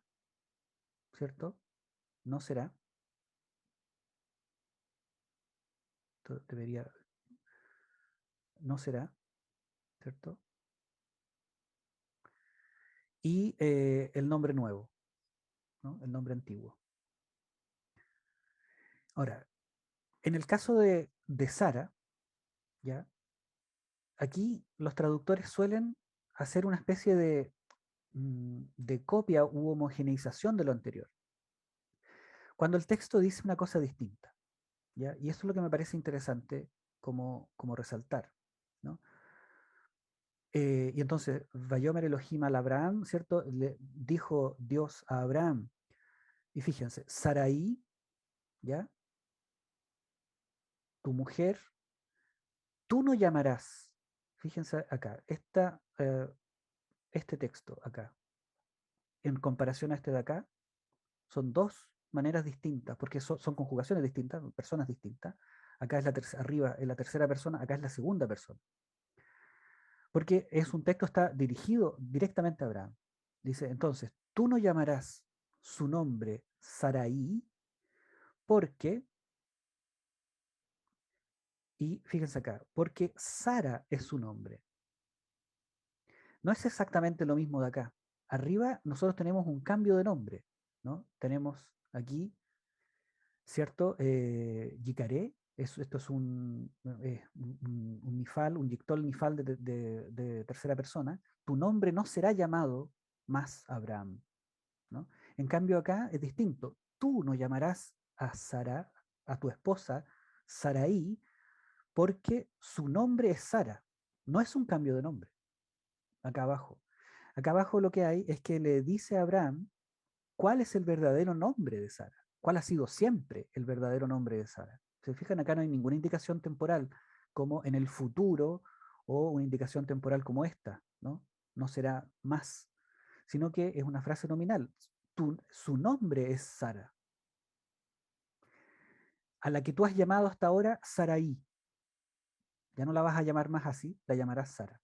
¿cierto? No será. Esto debería, no será, ¿cierto? Y el nombre nuevo, ¿no? El nombre antiguo. Ahora, en el caso de Sara, ¿ya? Aquí los traductores suelen hacer una especie de copia u homogeneización de lo anterior, cuando el texto dice una cosa distinta, ¿ya? Y eso es lo que me parece interesante como resaltar, ¿no? Y entonces, Vayomer Elohim al Abraham, ¿cierto? Le dijo Dios a Abraham, y fíjense, Sarai, ¿ya? Tu mujer, tú no llamarás, fíjense acá, este texto acá, en comparación a este de acá, son dos maneras distintas, porque son conjugaciones distintas, personas distintas. Acá es arriba es la tercera persona, acá es la segunda persona. Porque es un texto está dirigido directamente a Abraham. Dice, entonces, tú no llamarás su nombre Sarai, porque, y fíjense acá, porque Sara es su nombre. No es exactamente lo mismo de acá. Arriba nosotros tenemos un cambio de nombre, ¿no? Tenemos aquí, ¿cierto? Yicaré, esto es un nifal, un yictol nifal de tercera persona. Tu nombre no será llamado más Abraham, ¿no? En cambio acá es distinto. Tú no llamarás a Sara, a tu esposa, Sarai, porque su nombre es Sara. No es un cambio de nombre. Acá abajo. Acá abajo lo que hay es que le dice a Abraham cuál es el verdadero nombre de Sara, cuál ha sido siempre el verdadero nombre de Sara. Se fijan, acá no hay ninguna indicación temporal como en el futuro o una indicación temporal como esta, ¿no? No será más, sino que es una frase nominal. Su nombre es Sara, a la que tú has llamado hasta ahora Saraí. Ya no la vas a llamar más así, la llamarás Sara.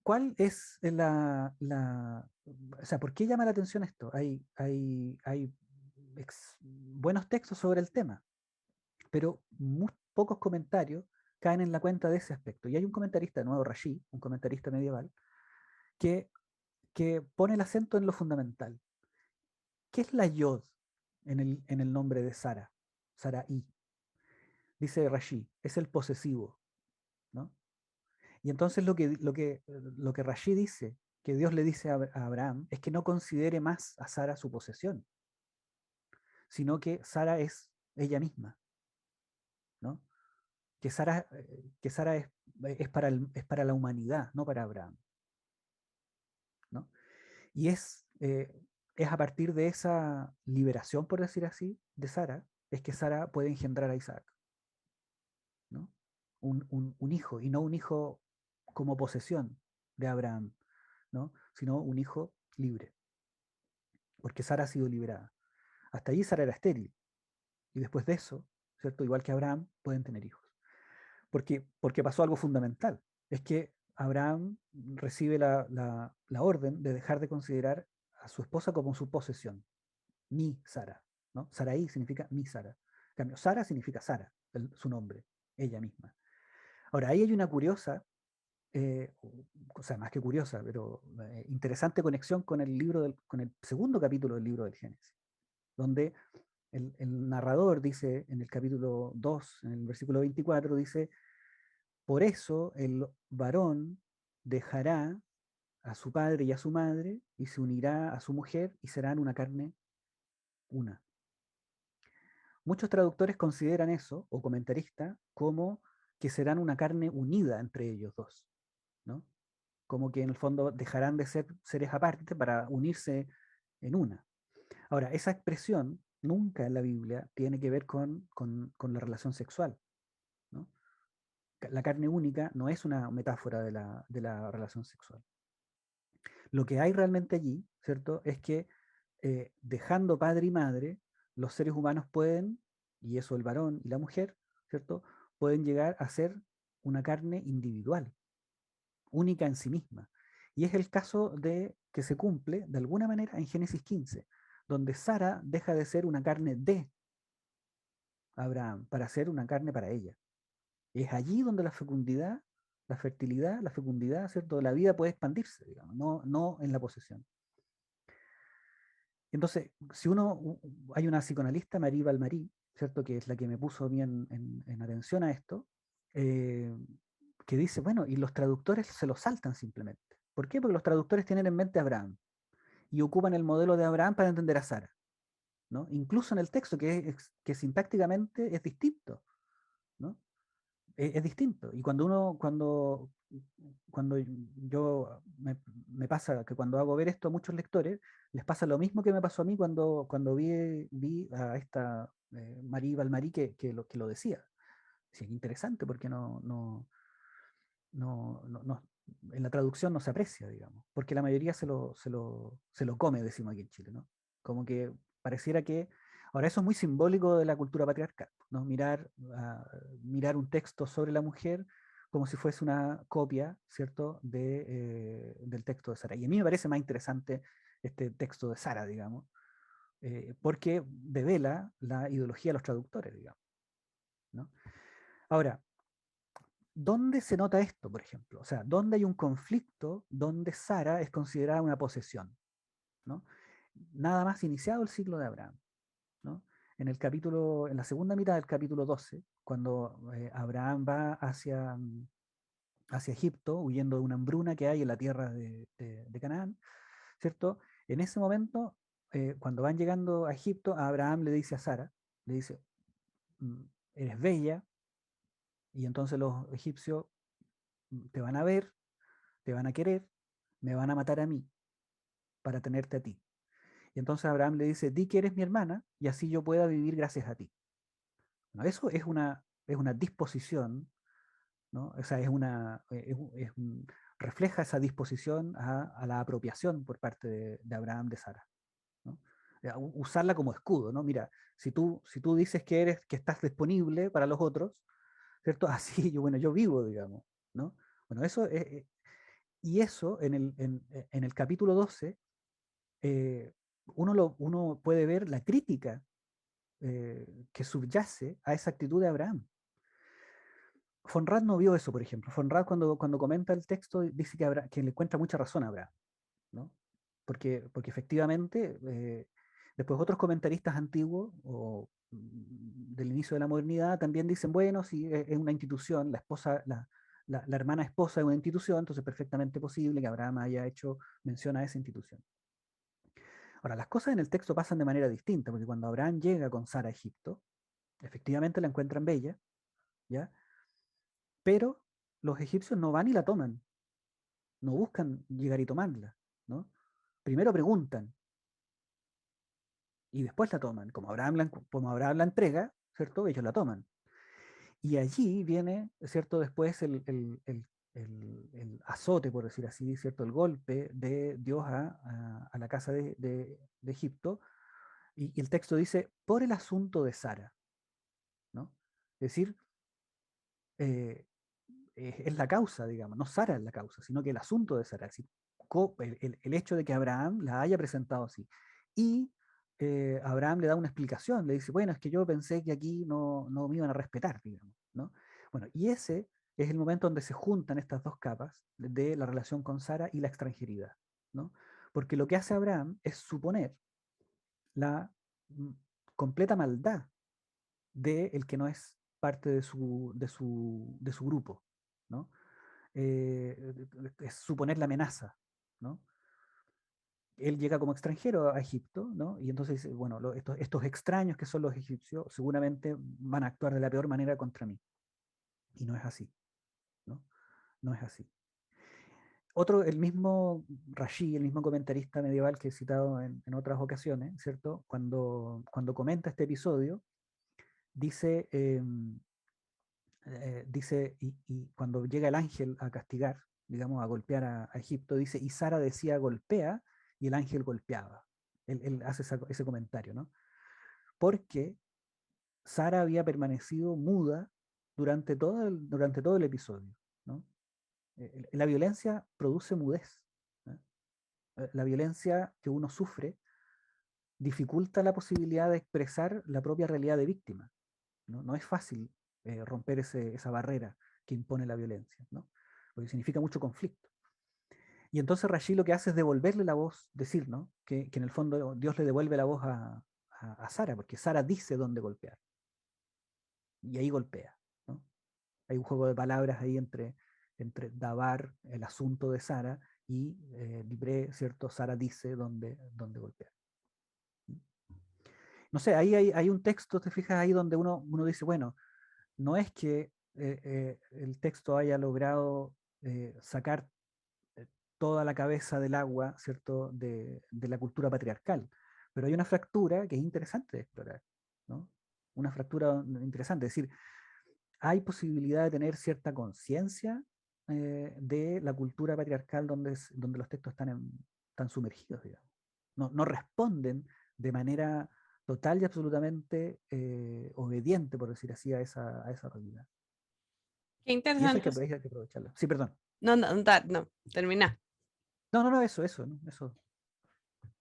¿Cuál es o sea, ¿por qué llama la atención esto? Hay buenos textos sobre el tema, pero muy pocos comentarios caen en la cuenta de ese aspecto. Y hay un comentarista, de nuevo Rashi, un comentarista medieval, que, que pone el acento en lo fundamental. ¿Qué es la yod en el nombre de Sara? Sarai. Dice Rashi, es el posesivo, ¿no? Y entonces lo que Rashi dice, que Dios le dice a Abraham, es que no considere más a Sara su posesión, sino que Sara es ella misma, ¿no? Que Sara es para la humanidad, no para Abraham, ¿no? Y es a partir de esa liberación, por decir así, de Sara, es que Sara puede engendrar a Isaac, ¿no? Un hijo, y no un hijo como posesión de Abraham, ¿no? Sino un hijo libre, porque Sara ha sido liberada. Hasta allí Sara era estéril, y después de eso, ¿cierto? Igual que Abraham, pueden tener hijos. Porque pasó algo fundamental, es que Abraham recibe la orden de dejar de considerar a su esposa como su posesión, mi Sara, ¿no? Sarai significa mi Sara. En cambio, Sara significa Sara, su nombre, ella misma. Ahora, ahí hay una curiosa, o sea, más que curiosa, pero interesante conexión con el segundo capítulo del libro del Génesis, donde el narrador dice en el capítulo 2, en el versículo 24, dice, por eso el varón dejará a su padre y a su madre y se unirá a su mujer y serán una carne una. Muchos traductores consideran eso, o comentaristas, como que serán una carne unida entre ellos dos, ¿no? Como que en el fondo dejarán de ser seres aparte para unirse en una. Ahora, esa expresión nunca en la Biblia tiene que ver con la relación sexual, ¿no? La carne única no es una metáfora de la relación sexual. Lo que hay realmente allí, ¿cierto? Es que dejando padre y madre, los seres humanos pueden, y eso el varón y la mujer, ¿cierto? Pueden llegar a ser una carne individual, única en sí misma. Y es el caso de que se cumple de alguna manera en Génesis 15, donde Sara deja de ser una carne de Abraham para ser una carne para ella. Es allí donde la fecundidad, la fertilidad, la fecundidad, ¿cierto? La vida puede expandirse, digamos, no en la posesión. Entonces, si hay una psicoanalista, Marie Balmary, ¿cierto? Que es la que me puso bien en atención a esto, eh, que dice, bueno, y los traductores se lo saltan simplemente. ¿Por qué? Porque los traductores tienen en mente a Abraham y ocupan el modelo de Abraham para entender a Sara, ¿no? Incluso en el texto, que sintácticamente es distinto, ¿no? Es distinto. Y cuando me pasa que cuando hago ver esto a muchos lectores, les pasa lo mismo que me pasó a mí cuando vi a esta Marie Balmary que lo decía. Sí, es interesante porque no, en la traducción no se aprecia, digamos, porque la mayoría se lo come, decimos aquí en Chile, ¿no? Como que pareciera que... Ahora, eso es muy simbólico de la cultura patriarcal, ¿no? Mirar un texto sobre la mujer como si fuese una copia, ¿cierto?, del texto de Sara. Y a mí me parece más interesante este texto de Sara, digamos, porque devela la ideología de los traductores, digamos, ¿no? Ahora, ¿dónde se nota esto, por ejemplo? O sea, ¿dónde hay un conflicto donde Sara es considerada una posesión? ¿No? Nada más iniciado el ciclo de Abraham, ¿no? En la segunda mitad del capítulo 12, cuando Abraham va hacia Egipto, huyendo de una hambruna que hay en la tierra de Canaán, ¿cierto? En ese momento, cuando van llegando a Egipto, Abraham le dice a Sara, le dice, "Mm, eres bella", y entonces los egipcios te van a ver, te van a querer, me van a matar a mí para tenerte a ti. Y entonces Abraham le dice, di que eres mi hermana y así yo pueda vivir gracias a ti. ¿No? Eso es una disposición, ¿no? O sea, refleja esa disposición a la apropiación por parte de Abraham de Sara, ¿no? Usarla como escudo, ¿no? Mira, si tú dices que estás disponible para los otros, ¿cierto? Así yo vivo, digamos, ¿no? Bueno, y eso en el capítulo 12 eh, uno puede ver la crítica que subyace a esa actitud de Abraham. Von Rad no vio eso, por ejemplo. Von Rad cuando comenta el texto dice que le encuentra mucha razón a Abraham, ¿no? Porque efectivamente, después otros comentaristas antiguos del inicio de la modernidad también dicen, bueno, si es una institución, la hermana esposa es una institución, entonces es perfectamente posible que Abraham haya hecho mención a esa institución. Ahora, las cosas en el texto pasan de manera distinta, porque cuando Abraham llega con Sara a Egipto, efectivamente la encuentran bella, ¿ya? Pero los egipcios no van y la toman, no buscan llegar y tomarla, ¿no? Primero preguntan y después la toman. Como Abraham la entrega, ¿cierto? Ellos la toman. Y allí viene, ¿cierto? Después el azote, por decir así, ¿cierto? El golpe de Dios a la casa de Egipto. Y el texto dice, por el asunto de Sara, ¿no? Es decir, eh, es la causa, digamos, no Sara es la causa, sino que el asunto de Sara, es decir, el hecho de que Abraham la haya presentado así. Y Abraham le da una explicación, le dice, bueno, es que yo pensé que aquí no me iban a respetar, digamos, ¿no? Bueno, y ese es el momento donde se juntan estas dos capas de la relación con Sara y la extranjeridad, ¿no? Porque lo que hace Abraham es suponer la mm, completa maldad de el que no es parte de su grupo, ¿no? Es suponer la amenaza, ¿no? Él llega como extranjero a Egipto, ¿no? Y entonces dice, bueno, estos extraños que son los egipcios seguramente van a actuar de la peor manera contra mí. Y no es así, ¿no? No es así. el mismo Rashi, el mismo comentarista medieval que he citado en otras ocasiones, ¿cierto? Cuando comenta este episodio, dice, y cuando llega el ángel a castigar, digamos, a golpear a Egipto, dice, y Sara decía golpea, y el ángel golpeaba. Él hace ese comentario, ¿no? Porque Sara había permanecido muda durante todo el episodio, ¿no? La violencia produce mudez, ¿no? La violencia que uno sufre dificulta la posibilidad de expresar la propia realidad de víctima, ¿no? No es fácil romper esa barrera que impone la violencia, ¿no? Porque significa mucho conflicto. Y entonces Rashi lo que hace es devolverle la voz, decir, ¿no? Que en el fondo Dios le devuelve la voz a Sara, porque Sara dice dónde golpear, y ahí golpea, ¿no? Hay un juego de palabras ahí entre Dabar, el asunto de Sara, y Libre, ¿cierto? Sara dice dónde golpear. No sé, ahí hay un texto, te fijas ahí donde uno dice, bueno, no es que el texto haya logrado sacar eh, toda la cabeza del agua, ¿cierto?, de la cultura patriarcal, pero hay una fractura que es interesante de explorar, ¿no? Una fractura interesante, es decir, hay posibilidad de tener cierta conciencia de la cultura patriarcal donde los textos están sumergidos, digamos. No responden de manera total y absolutamente obediente, por decir así, a esa realidad. Qué Y eso interesante. hay que aprovecharlo. Sí, perdón. No, no, no, termina. No, eso, ¿no? Eso.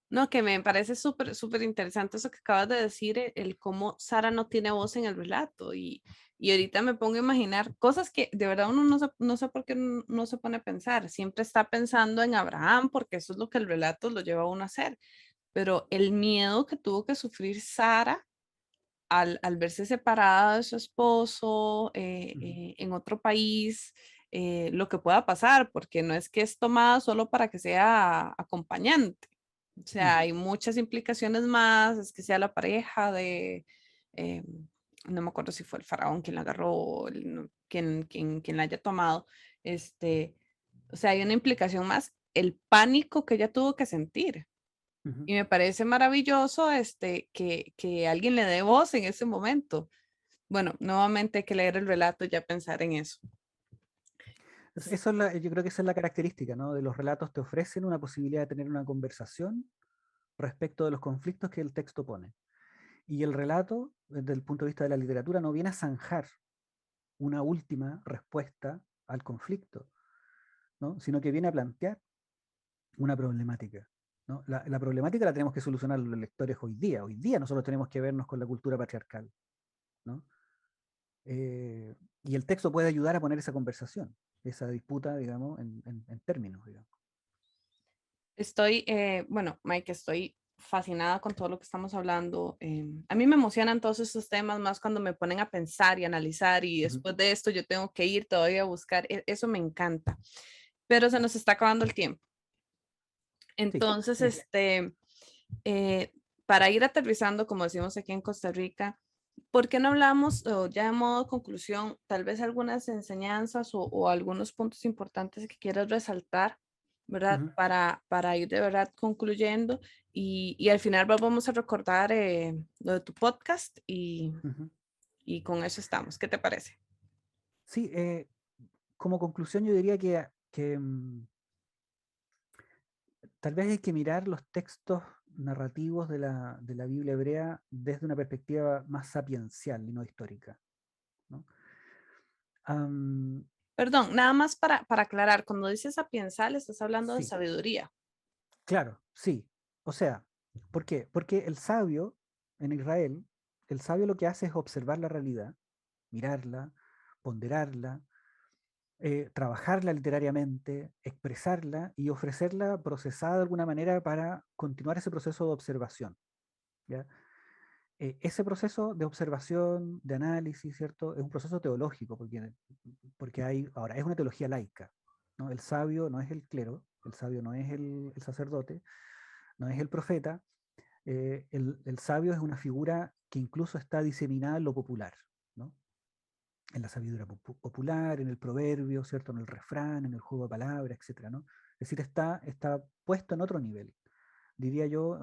No, que me parece súper, súper interesante eso que acabas de decir, el cómo Sara no tiene voz en el relato. Y ahorita me pongo a imaginar cosas que de verdad uno no sé por qué no se pone a pensar. Siempre está pensando en Abraham, porque eso es lo que el relato lo lleva a uno a hacer. Pero el miedo que tuvo que sufrir Sara al verse separada de su esposo Ujú, en otro país, lo que pueda pasar, porque no es que es tomada solo para que sea acompañante. O sea, ujú, hay muchas implicaciones más, es que sea la pareja de, eh, no me acuerdo si fue el faraón quien la agarró o quien la haya tomado. Este, o sea, hay una implicación más, el pánico que ella tuvo que sentir. ujú. Y me parece maravilloso que alguien le dé voz en ese momento. Bueno, nuevamente hay que leer el relato y ya pensar en eso. Yo creo que esa es la característica, ¿no? De los relatos te ofrecen una posibilidad de tener una conversación respecto de los conflictos que el texto pone. Y el relato, desde el punto de vista de la literatura, no viene a zanjar una última respuesta al conflicto, ¿no? Sino que viene a plantear una problemática, ¿no? La problemática la tenemos que solucionar los lectores hoy día. Hoy día nosotros tenemos que vernos con la cultura patriarcal, ¿no? Y el texto puede ayudar a poner esa conversación, esa disputa, digamos, en términos, digamos. Estoy, bueno, Mike, estoy fascinada con todo lo que estamos hablando. A mí me emocionan todos estos temas más cuando me ponen a pensar y analizar y Ujú. después de esto yo tengo que ir todavía a buscar. Eso me encanta. Pero se nos está acabando el tiempo. Sí, Entonces, sí. eh, para ir aterrizando, como decimos aquí en Costa Rica, ¿por qué no hablamos, o ya de modo conclusión, tal vez algunas enseñanzas o algunos puntos importantes que quieras resaltar, ¿verdad? Ujú, Para ir de verdad concluyendo y al final vamos a recordar lo de tu podcast ujú. y con eso estamos. ¿Qué te parece? Sí, como conclusión yo diría que tal vez hay que mirar los textos narrativos de la Biblia hebrea desde una perspectiva más sapiencial y no histórica, ¿no? Am, Perdón, nada más para aclarar, cuando dices sapiensal, estás hablando de sí, sabiduría. claro, sí. O sea, ¿por qué? Porque el sabio en Israel, el sabio lo que hace es observar la realidad, mirarla, ponderarla, trabajarla literariamente, expresarla y ofrecerla procesada de alguna manera para continuar ese proceso de observación, ¿ya? Ese proceso de observación, de análisis, ¿cierto? Es un proceso teológico, porque ahora, es una teología laica, ¿no? El sabio no es el clero, el sabio no es el sacerdote, no es el profeta, el sabio es una figura que incluso está diseminada en lo popular, ¿no? en la sabiduría popular, en el proverbio, ¿cierto? En el refrán, en el juego de palabras, etcétera, ¿no? Es decir, está puesto en otro nivel. Diría yo,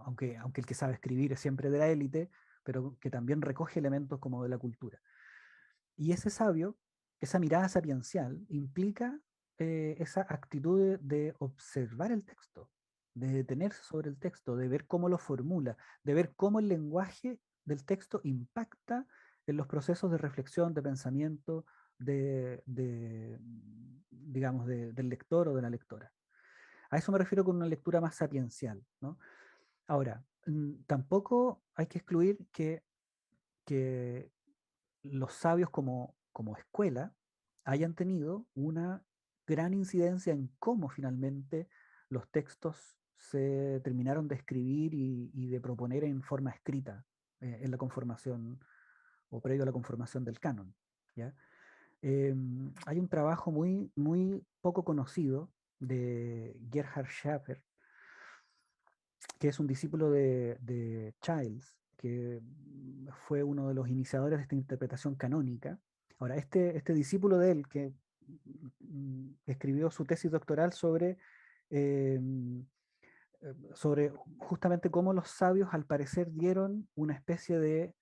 aunque el que sabe escribir es siempre de la élite, pero que también recoge elementos como de la cultura. Y ese sabio, esa mirada sapiencial, implica esa actitud de observar el texto, de detenerse sobre el texto, de ver cómo lo formula, de ver cómo el lenguaje del texto impacta en los procesos de reflexión, de pensamiento, digamos, del lector o de la lectora. A eso me refiero con una lectura más sapiencial, ¿no? Ahora, tampoco hay que excluir que los sabios como escuela hayan tenido una gran incidencia en cómo finalmente los textos se terminaron de escribir y de proponer en forma escrita en la conformación o previo a la conformación del canon. ¿Ya? Hay un trabajo muy poco conocido de Gerhard Schaffer, que es un discípulo de Childs, que fue uno de los iniciadores de esta interpretación canónica. Ahora, este discípulo de él, que escribió su tesis doctoral eh, sobre justamente cómo los sabios al parecer dieron una especie de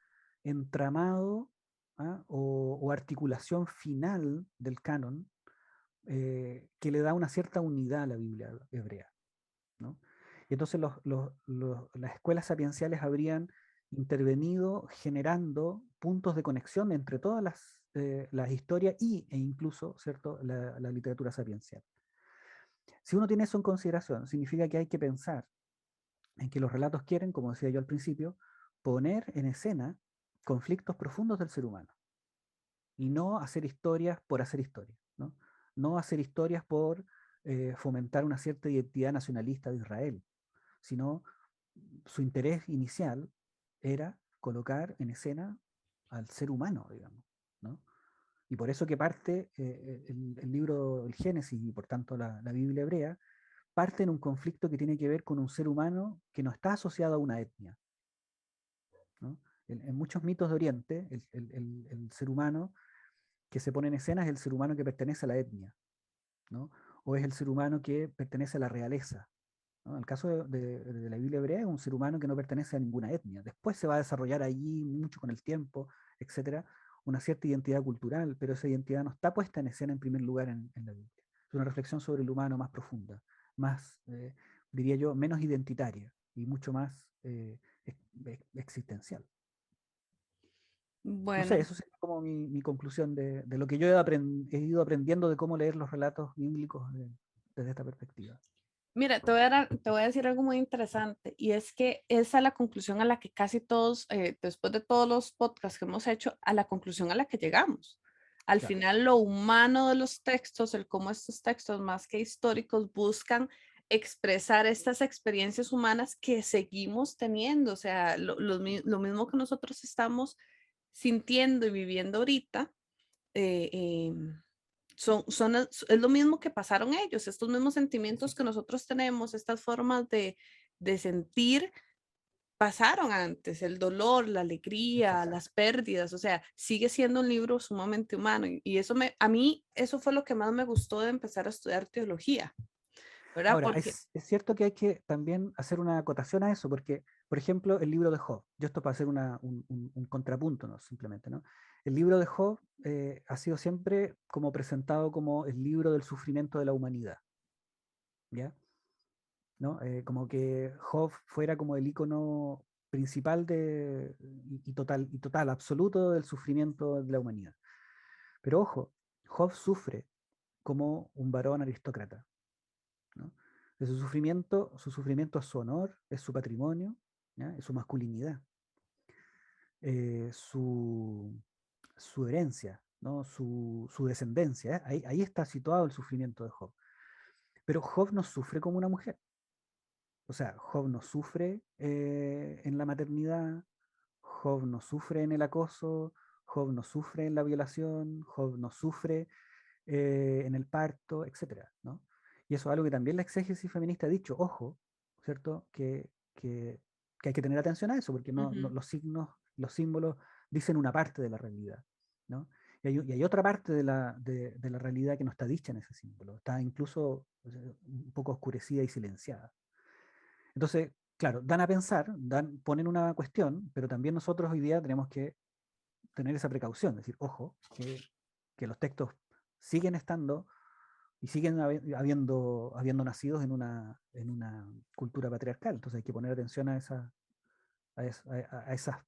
entramado, ¿ah? O articulación final del canon que le da una cierta unidad a la Biblia hebrea, ¿no? Y entonces las escuelas sapienciales habrían intervenido generando puntos de conexión entre todas las historias e incluso, ¿cierto?, la literatura sapiencial. Si uno tiene eso en consideración, significa que hay que pensar en que los relatos quieren, como decía yo al principio, poner en escena conflictos profundos del ser humano y no hacer historias por hacer historias, ¿no? No hacer historias por fomentar una cierta identidad nacionalista de Israel, sino su interés inicial era colocar en escena al ser humano, digamos, ¿no? Y por eso que parte el libro, el Génesis, y por tanto la Biblia hebrea, parte en un conflicto que tiene que ver con un ser humano que no está asociado a una etnia, ¿no? En muchos mitos de Oriente, el ser humano que se pone en escena es el ser humano que pertenece a la etnia, ¿no? O es el ser humano que pertenece a la realeza, ¿no? En el caso de la Biblia hebrea es un ser humano que no pertenece a ninguna etnia. Después se va a desarrollar allí mucho con el tiempo, etcétera, una cierta identidad cultural, pero esa identidad no está puesta en escena en primer lugar en la Biblia. Es una reflexión sobre el humano más profunda, más, diría yo, menos identitaria y mucho más existencial. No sé, Bueno, eso sería como mi conclusión de lo que yo he ido aprendiendo de cómo leer los relatos bíblicos desde esta perspectiva. mira, te voy a decir algo muy interesante y es que esa es la conclusión a la que casi todos, después de todos los podcasts que hemos hecho, a la conclusión a la que llegamos. Al Claro, final, lo humano de los textos, el cómo estos textos más que históricos buscan expresar estas experiencias humanas que seguimos teniendo, o sea, lo mismo que nosotros estamos sintiendo y viviendo ahorita. eh, em, es lo mismo que pasaron ellos, estos mismos sentimientos que nosotros tenemos, estas formas de sentir, pasaron antes, el dolor, la alegría, exacto. las pérdidas, o sea, sigue siendo un libro sumamente humano y eso a mí, eso fue lo que más me gustó de empezar a estudiar teología, ¿verdad? Ahora, Porque, es cierto que hay que también hacer una acotación a eso, porque, por ejemplo, el libro de Job, yo esto para hacer un contrapunto, ¿no? Simplemente, ¿no? El libro de Job ha sido siempre como presentado como el libro del sufrimiento de la humanidad, ¿ya? ¿No? Como que Job fuera como el icono principal y total, absoluto del sufrimiento de la humanidad. Pero ojo, Job sufre como un varón aristócrata, ¿no? De su sufrimiento es su honor, es su patrimonio, ¿ya? Es su masculinidad, eh, su, su herencia, ¿no? Su descendencia. ¿Eh? Ahí está situado el sufrimiento de Job. Pero Job no sufre como una mujer. O sea, Job no sufre en la maternidad, Job no sufre en el acoso, Job no sufre en la violación, Job no sufre en el parto, etcétera, ¿no? Y eso es algo que también la exégesis feminista ha dicho, ojo, ¿cierto? Que hay que tener atención a eso, porque ujú, los signos, los símbolos dicen una parte de la realidad, ¿no? Y hay otra parte de la realidad que no está dicha en ese símbolo, está incluso un poco oscurecida y silenciada. Entonces, claro, dan a pensar, ponen una cuestión, pero también nosotros hoy día tenemos que tener esa precaución, decir, ojo, que los textos siguen estando y siguen habiendo nacidos en una cultura patriarcal. Entonces hay que poner atención a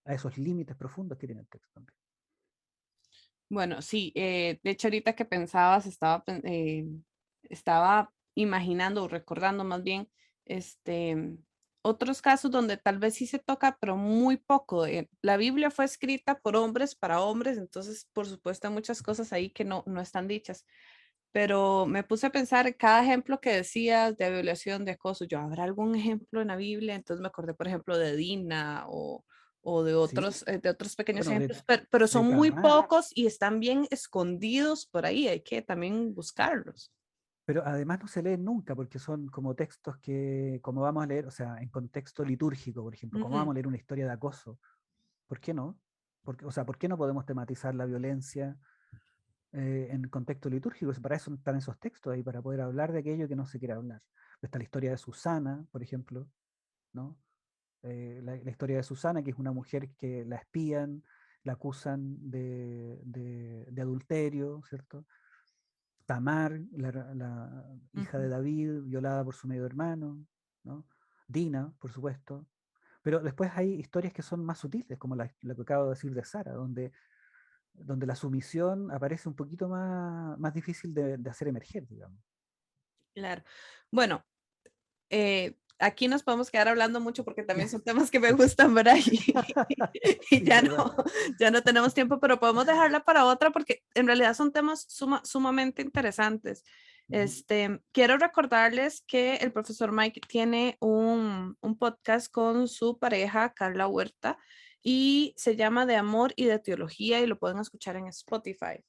esos límites profundos que tiene el texto también. Bueno, sí, de hecho ahorita que pensabas, estaba imaginando o recordando más bien otros casos donde tal vez sí se toca, pero muy poco. La Biblia fue escrita por hombres para hombres, entonces por supuesto hay muchas cosas ahí que no están dichas. Pero me puse a pensar en cada ejemplo que decías de violación, de acoso. Yo, ¿habrá algún ejemplo en la Biblia? Entonces me acordé, por ejemplo, de Dina o Sí, de otros pequeños bueno, ejemplos, pero de son muy Tamar, pocos y están bien escondidos por ahí. Hay que también buscarlos. pero además no se leen nunca porque son como textos que, como vamos a leer, o sea, en contexto litúrgico, por ejemplo, como vamos Ujú. a leer una historia de acoso, ¿por qué no? O sea, ¿por qué no podemos tematizar la violencia en contexto litúrgico? Para eso están esos textos ahí, para poder hablar de aquello que no se quiere hablar. Está la historia de Susana, por ejemplo, ¿no? La historia de Susana, que es una mujer que la espían, la acusan de adulterio, ¿cierto? Tamar, la hija de Ujú. David, violada por su medio hermano, ¿no? Dina, por supuesto. Pero después hay historias que son más sutiles, como la que acabo de decir de Sara, donde la sumisión aparece un poquito más difícil de hacer emerger, digamos. Claro. Bueno, aquí nos podemos quedar hablando mucho porque también son temas que me gustan, ¿verdad? Y Sí, es verdad. ya no tenemos tiempo, pero podemos dejarla para otra porque en realidad son temas sumamente interesantes. Ujú. Quiero recordarles que el profesor Mike tiene un podcast con su pareja, Carla Huerta, y se llama De Amor y de Teología y lo pueden escuchar en Spotify.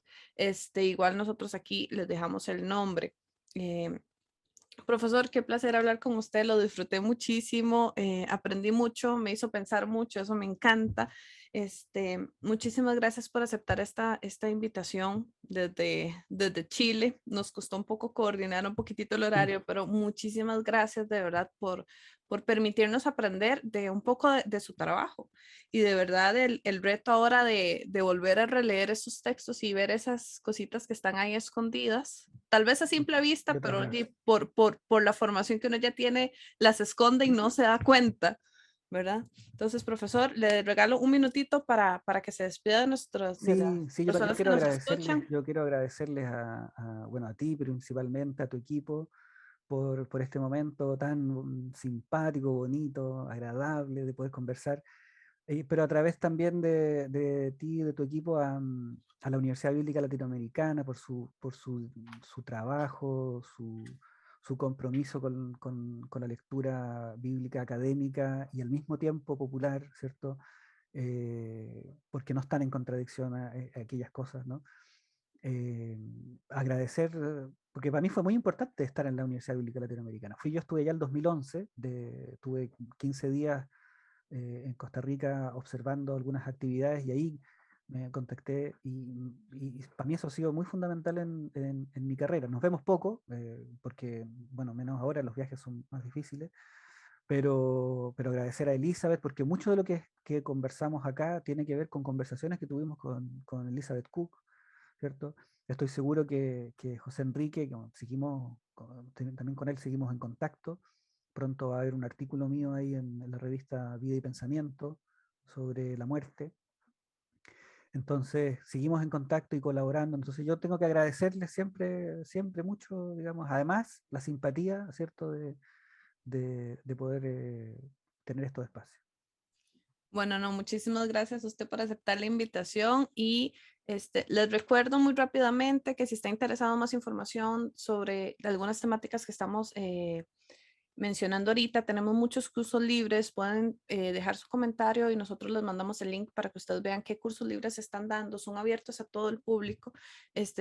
Igual nosotros aquí les dejamos el nombre. Eh, Profesor, qué placer hablar con usted, lo disfruté muchísimo, aprendí mucho, me hizo pensar mucho, eso me encanta. Muchísimas gracias por aceptar esta invitación desde Chile. Nos costó un poco coordinar un poquitito el horario, pero muchísimas gracias de verdad por permitirnos aprender de un poco de su trabajo. Y de verdad el reto ahora de volver a releer esos textos y ver esas cositas que están ahí escondidas, tal vez a simple vista, Letras pero raras. por la formación que uno ya tiene, las esconde y no se da cuenta, ¿verdad? Entonces, profesor, le regalo un minutito para que se despida de las Sí, sí, yo personas que quiero nos agradecerles, escuchan. yo quiero agradecerles bueno, a ti principalmente, a tu equipo, por este momento tan simpático, bonito, agradable de poder conversar, pero a través también de ti y de tu equipo a la Universidad Bíblica Latinoamericana por su trabajo, su compromiso con la lectura bíblica académica y al mismo tiempo popular, ¿cierto? Porque no están en contradicción a aquellas cosas, ¿no? Agradecer, porque para mí fue muy importante estar en la Universidad Bíblica Latinoamericana. Yo estuve allá el 2011, tuve 15 días en Costa Rica observando algunas actividades y ahí me contacté y para mí eso ha sido muy fundamental en mi carrera. Nos vemos poco, porque, bueno, menos ahora los viajes son más difíciles, pero agradecer a Elizabeth, porque mucho de lo que conversamos acá tiene que ver con conversaciones que tuvimos con Elizabeth Cook, ¿cierto? Estoy seguro que José Enrique, que también con él seguimos en contacto. Pronto va a haber un artículo mío ahí en la revista Vida y Pensamiento sobre la muerte. Entonces, seguimos en contacto y colaborando. Entonces, yo tengo que agradecerles siempre, siempre mucho, digamos, además, la simpatía, ¿cierto?, de poder tener estos espacios. Bueno, no, muchísimas gracias a usted por aceptar la invitación y les recuerdo muy rápidamente que si está interesado en más información sobre algunas temáticas que estamos mencionando ahorita, tenemos muchos cursos libres, pueden dejar su comentario y nosotros les mandamos el link para que ustedes vean qué cursos libres se están dando, son abiertos a todo el público,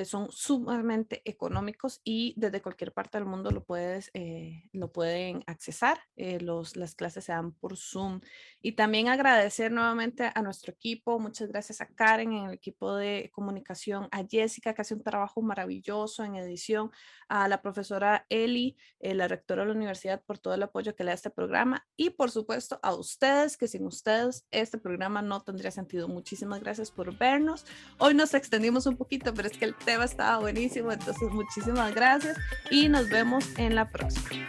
son sumamente económicos y desde cualquier parte del mundo lo pueden accesar, las clases se dan por Zoom. Y también agradecer nuevamente a nuestro equipo, muchas gracias a Karen en el equipo de comunicación, a Jessica que hace un trabajo maravilloso en edición, a la profesora Eli, la rectora de la universidad, por todo el apoyo que le da a este programa y por supuesto a ustedes, que sin ustedes este programa no tendría sentido. Muchísimas gracias por vernos. Hoy nos extendimos un poquito, pero es que el tema estaba buenísimo, entonces muchísimas gracias y nos vemos en la próxima.